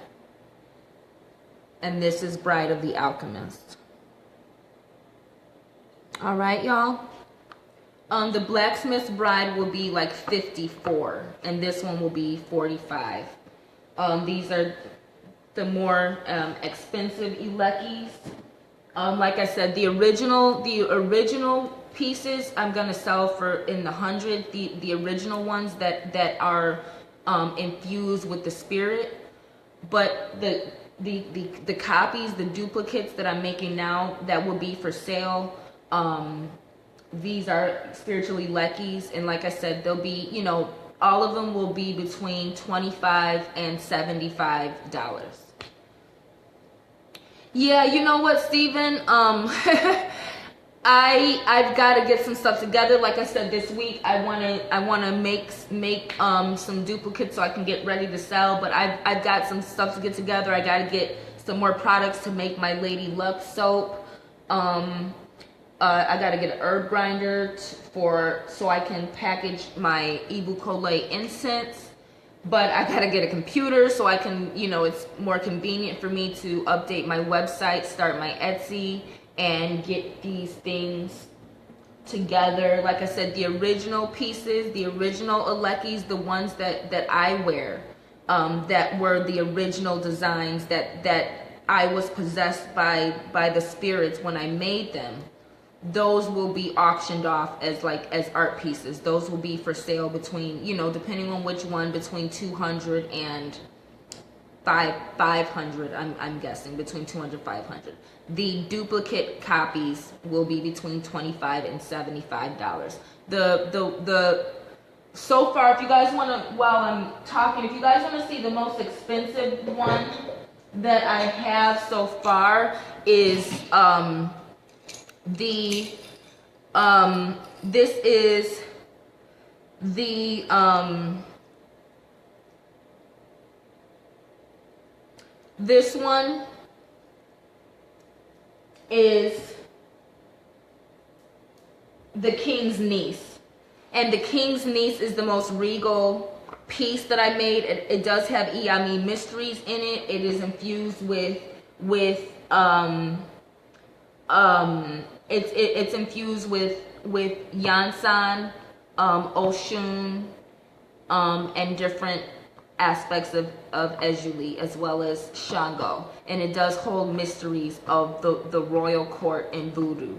A: And this is Bride of the Alchemist. All right, y'all. The Blacksmith's Bride will be like $54, and this one will be $45. These are the more expensive Elekis. Like I said, the original pieces I'm gonna sell for in the 100. The original ones that are infused with the spirit, but the copies, the duplicates that I'm making now, that will be for sale. These are spiritual Elekis, and like I said, they'll be, all of them will be between $25 and $75. Yeah, you know what, Steven? I've got to get some stuff together. Like I said, this week I wanna make some duplicates so I can get ready to sell. But I've got some stuff to get together. I got to get some more products to make my Lady Luck soap. I got to get an herb grinder so I can package my Ibukole incense. But I got to get a computer so I can, it's more convenient for me to update my website, start my Etsy, and get these things together. Like I said, the original pieces, the original Alekis, the ones that I wear, that were the original designs that I was possessed by the spirits when I made them. Those will be auctioned off as art pieces. Those will be for sale between, depending on which one, between 200 and 500. I'm guessing between 200 500. The duplicate copies will be between $25 and $75. The so far, if you guys want to, while I'm talking, if you guys want to see the most expensive one that I have so far is this is the this one is the King's Niece, and the King's Niece is the most regal piece that I made. It does have Iyami mysteries in it. It is infused with it's infused with Yansan, Oshun, and different aspects of Ejuli, as well as Shango. And it does hold mysteries of the royal court and voodoo.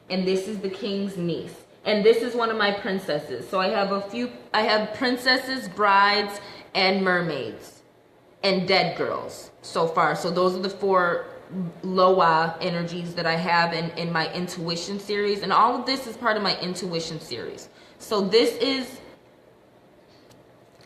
A: And this is the King's Niece. And this is one of my princesses. So I have princesses, brides, and mermaids, and dead girls so far. So those are the 4 Loa energies that I have in my intuition series. And all of this is part of my intuition series. So this is,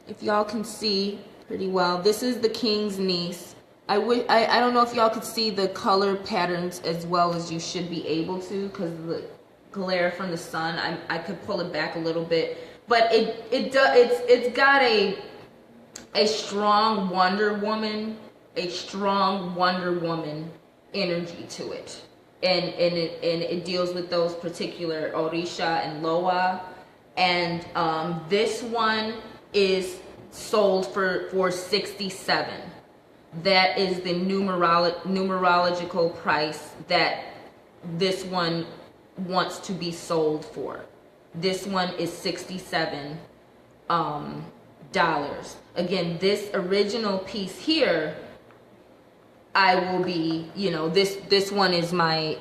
A: if y'all can see pretty well, this is the King's Niece. I don't know if y'all could see the color patterns as well as you should be able to, because of the glare from the sun. I could pull it back a little bit, but it's got a strong Wonder Woman energy to it, and it deals with those particular Orisha and Loa. And this one is sold for 67. That is the numerological price that this one wants to be sold for. This one is $67 dollars. Again, this original piece here, I will be, this one is my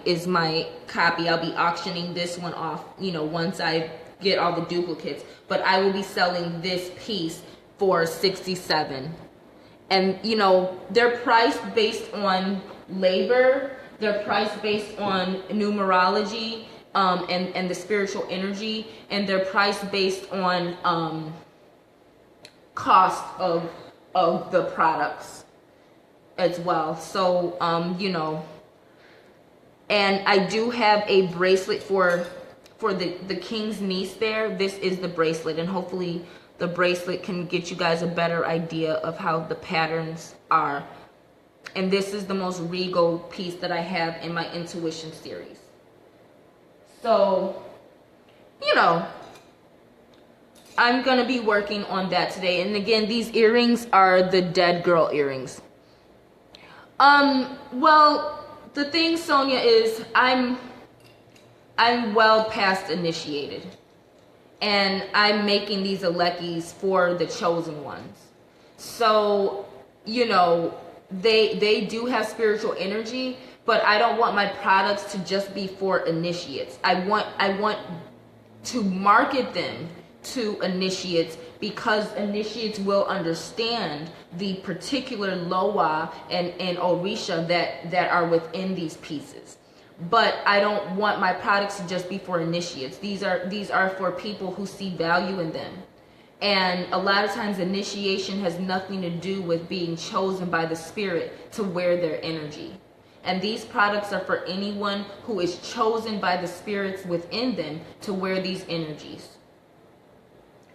A: copy. I'll be auctioning this one off, once I get all the duplicates. But I will be selling this piece for 67. And they're priced based on labor. They're priced based on numerology, and the spiritual energy, and they're priced based on cost of the products as well. So and I do have a bracelet for the King's Niece there. This is the bracelet, and hopefully the bracelet can get you guys a better idea of how the patterns are. And this is the most regal piece that I have in my intuition series. So, I'm going to be working on that today. And again, these earrings are the dead girl earrings. Well, the thing, Sonia, is I'm well past initiated. And I'm making these Alekis for the chosen ones. So, they do have spiritual energy, but I don't want my products to just be for initiates. I want to market them to initiates, because initiates will understand the particular Loa and Orisha that are within these pieces. But I don't want my products to just be for initiates. These are for people who see value in them. And a lot of times initiation has nothing to do with being chosen by the spirit to wear their energy. And these products are for anyone who is chosen by the spirits within them to wear these energies.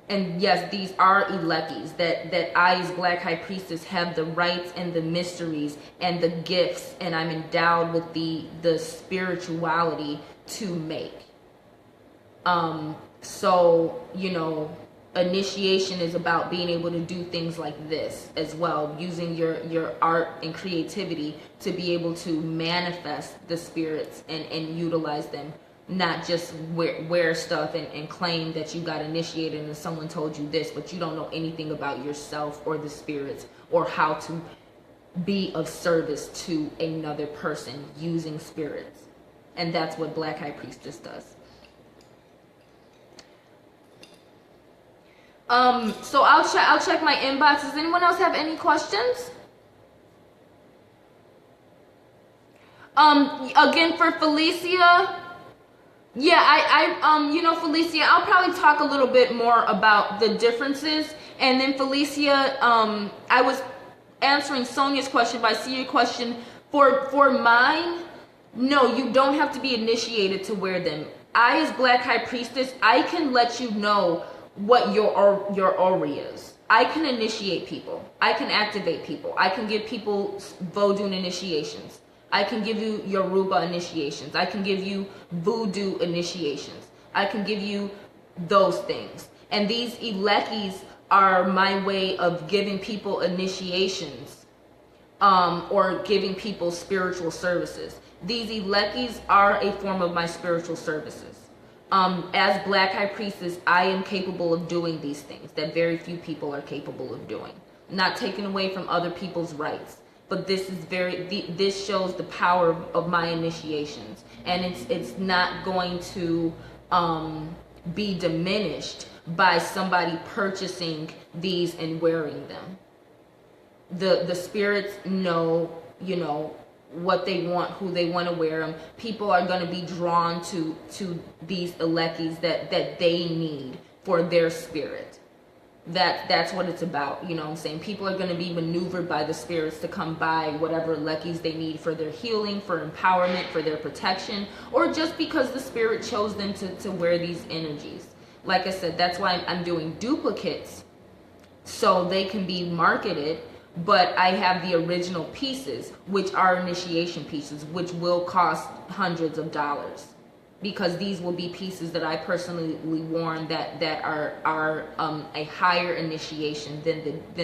A: And yes, these are elekis that I, as Black High Priestess, have the rights and the mysteries and the gifts, and I'm endowed with the spirituality to make. So, you know, initiation is about being able to do things like this as well, using your art and creativity to be able to manifest the spirits and utilize them. Not just wear stuff and claim that you got initiated and someone told you this, but you don't know anything about yourself or the spirits or how to be of service to another person using spirits. And that's what Black High Priestess does. So I'll check my inbox. Does anyone else have any questions? Again, for Felicia, yeah, you know, Felicia, I'll probably talk a little bit more about the differences. And then Felicia, I was answering Sonia's question, but I see your question. For mine, no, you don't have to be initiated to wear them. I, as Black High Priestess, I can let you know what your aura is. I can initiate people. I can activate people. I can give people Vodun initiations. I can give you Yoruba initiations. I can give you Voodoo initiations. I can give you those things. And these elekis are my way of giving people initiations, or giving people spiritual services. These elekis are a form of my spiritual services. As Black High Priestess, I am capable of doing these things that very few people are capable of doing. Not taken away from other people's rights. But this is this shows the power of my initiations, and it's not going to be diminished by somebody purchasing these and wearing them. The spirits know, you know, what they want, who they want to wear them. People are going to be drawn to these elekis that they need for their spirit. That's what it's about, you know what I'm saying? People are going to be maneuvered by the spirits to come buy whatever lekis they need for their healing, for empowerment, for their protection, or just because the spirit chose them to wear these energies. Like I said, that's why I'm doing duplicates so they can be marketed, but I have the original pieces, which are initiation pieces, which will cost hundreds of dollars. Because these will be pieces that I personally worn that are a higher initiation than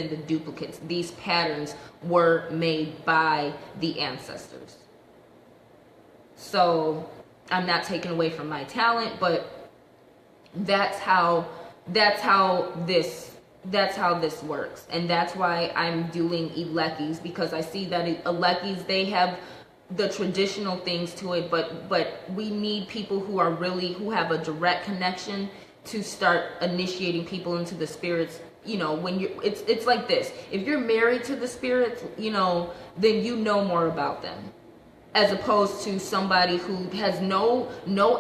A: the duplicates. These patterns were made by the ancestors. So I'm not taking away from my talent, but that's how this works, and that's why I'm doing elekis, because I see that elekis, they have the traditional things to it, but we need people who have a direct connection to start initiating people into the spirits. You know, when it's like this. If you're married to the spirits, you know, then you know more about them, as opposed to somebody who has no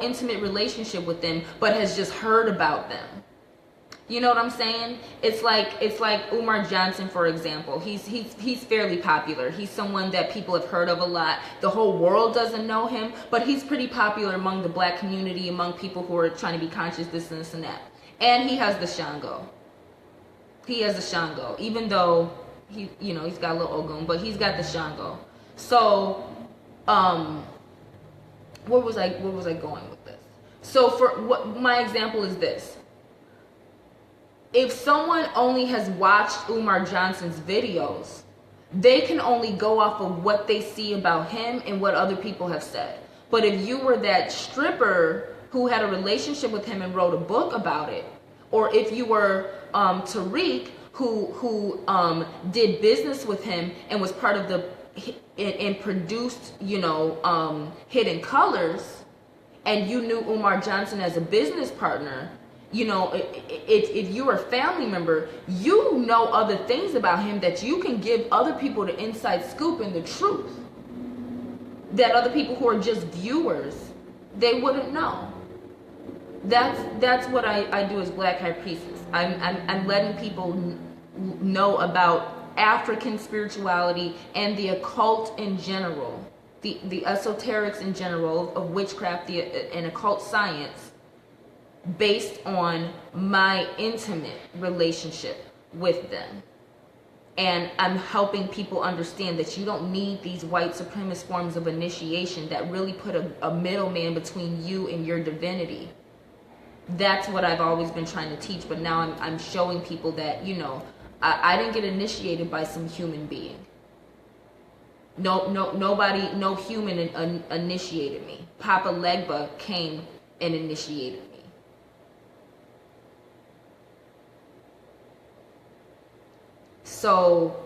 A: intimate relationship with them, but has just heard about them. You know what I'm saying? It's like Umar Johnson, for example. He's fairly popular. He's someone that people have heard of a lot. The whole world doesn't know him, but he's pretty popular among the black community, among people who are trying to be conscious, this and this and that. And he has the Shango. Even though he's got a little Ogun, but he's got the Shango. So, where was I going with this? So my example is this. If someone only has watched Umar Johnson's videos, they can only go off of what they see about him and what other people have said. But if you were that stripper who had a relationship with him and wrote a book about it, or if you were Tariq who did business with him and was part of and produced, Hidden Colors, and you knew Umar Johnson as a business partner, if you're a family member, you know other things about him that you can give other people the inside scoop and the truth that other people who are just viewers, they wouldn't know. That's what I do as Black High Priestess. I'm letting people know about African spirituality and the occult in general. the esoterics in general, of witchcraft and occult science, based on my intimate relationship with them. And I'm helping people understand that you don't need these white supremacist forms of initiation that really put a middleman between you and your divinity. That's what I've always been trying to teach, but now I'm showing people that, you know, I didn't get initiated by some human being. Nobody, no human initiated me. Papa Legba came and initiated me. So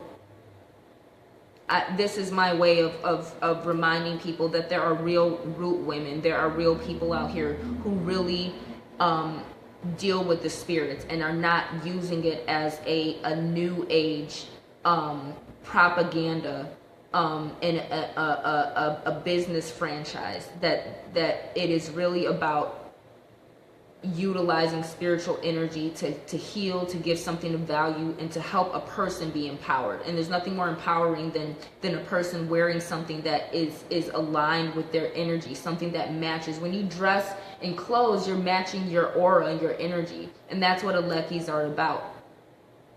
A: this is my way of reminding people that there are real root women. There are real people out here who really deal with the spirits and are not using it as a new age propaganda and a business franchise. That it is really about utilizing spiritual energy to heal, to give something of value, and to help a person be empowered. And there's nothing more empowering than a person wearing something that is aligned with their energy, something that matches. When you dress in clothes, you're matching your aura and your energy, and that's what Alekis are about.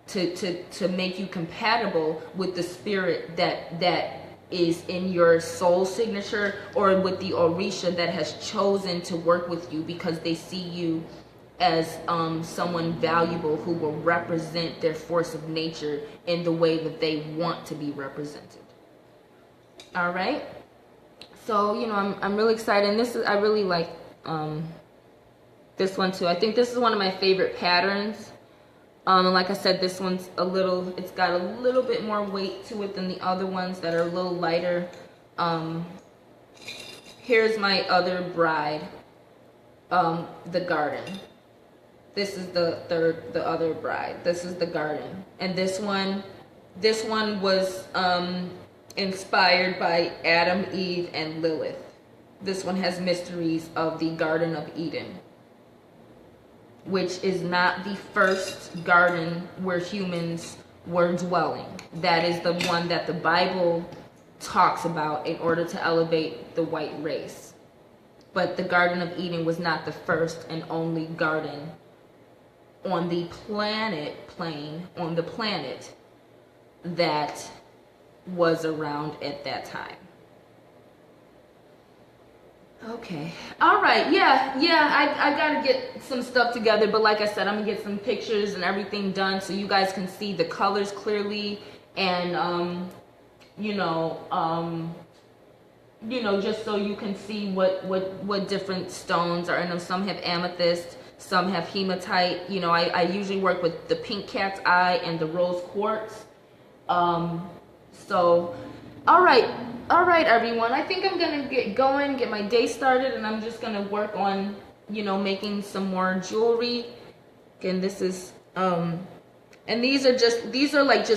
A: To make you compatible with the spirit that is in your soul signature, or with the Orisha that has chosen to work with you because they see you as someone valuable who will represent their force of nature in the way that they want to be represented. All right. So, you know, I'm really excited. And I really like this one too. I think this is one of my favorite patterns. And like I said, this one's it's got a little bit more weight to it than the other ones that are a little lighter. Here's my other bride, the garden. This is the other bride. This is the garden. And this one was inspired by Adam, Eve, and Lilith. This one has mysteries of the Garden of Eden, which is not the first garden where humans were dwelling. That is the one that the Bible talks about in order to elevate the white race. But the Garden of Eden was not the first and only garden on the planet that was around at that time. Okay. All right. Yeah. I gotta get some stuff together, but like I said, I'm gonna get some pictures and everything done so you guys can see the colors clearly, and just so you can see what different stones are in them. Some have amethyst, some have hematite. You know, I usually work with the pink cat's eye and the rose quartz. So, all right, everyone. I think I'm gonna get going, get my day started, and I'm just gonna work on, making some more jewelry. Again, this is and these are just like the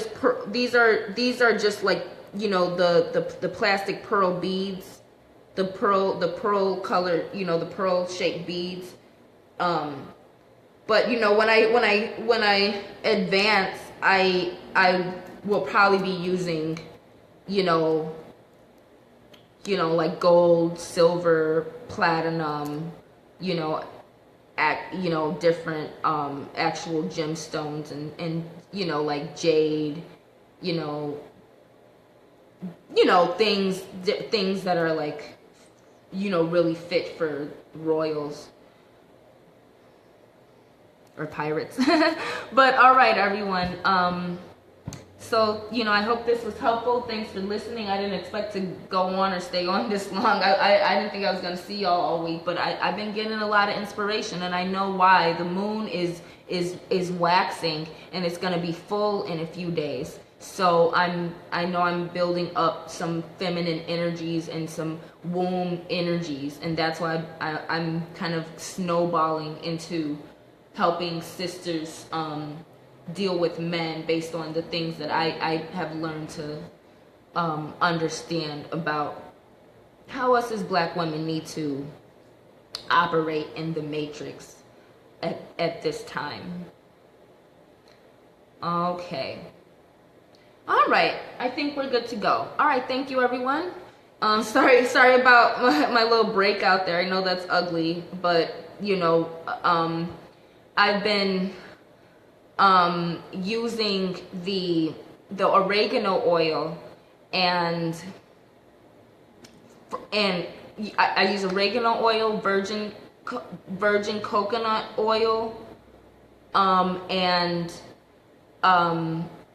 A: plastic pearl beads, the pearl color, the pearl shaped beads. But when I advance, I will probably be using like gold, silver, platinum, different actual gemstones and like jade, things that are like really fit for royals or pirates. But all right, everyone. So, I hope this was helpful. Thanks for listening. I didn't expect to go on or stay on this long. I didn't think I was going to see y'all all week, but I've been getting a lot of inspiration, and I know why. The moon is waxing, and it's going to be full in a few days. So I know I'm building up some feminine energies and some womb energies, and that's why I'm kind of snowballing into helping sisters deal with men based on the things that I have learned to understand about how us as black women need to operate in the matrix at this time. Okay. All right. I think we're good to go. All right. Thank you, everyone. Sorry about my little breakout there. I know that's ugly, but I've been using the oregano oil, and I use oregano oil, virgin coconut oil, and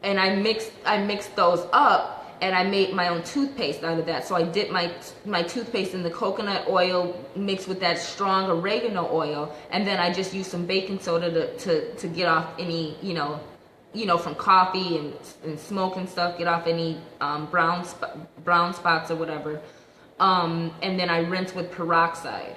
A: I mixed those up, and I made my own toothpaste out of that. So I dipped my toothpaste in the coconut oil mixed with that strong oregano oil, and then I just used some baking soda to get off any, from coffee and smoke and stuff, get off any brown spots or whatever. And then I rinse with peroxide.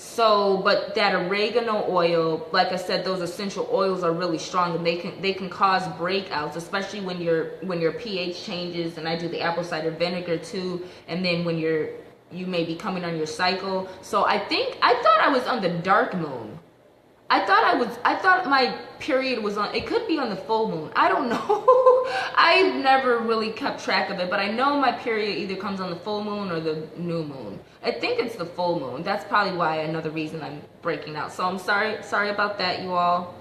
A: So, but that oregano oil, like I said, those essential oils are really strong, and they can cause breakouts, especially when your pH changes. And I do the apple cider vinegar too. And then when you may be coming on your cycle. So I thought I was on the dark moon. I thought my period was on, it could be on the full moon. I don't know. I've never really kept track of it, but I know my period either comes on the full moon or the new moon. I think it's the full moon. That's probably why, another reason I'm breaking out. So I'm sorry about that, you all.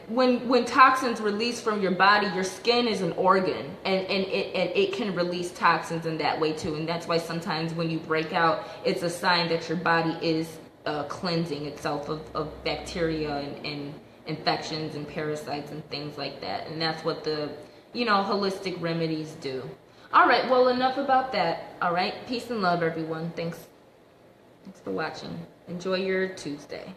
A: When toxins release from your body, your skin is an organ, and it can release toxins in that way too. And that's why sometimes when you break out, it's a sign that your body is cleansing itself of bacteria and infections and parasites and things like that. And that's what the holistic remedies do. All right, well, enough about that. All right, peace and love, everyone. Thanks for watching. Enjoy your Tuesday.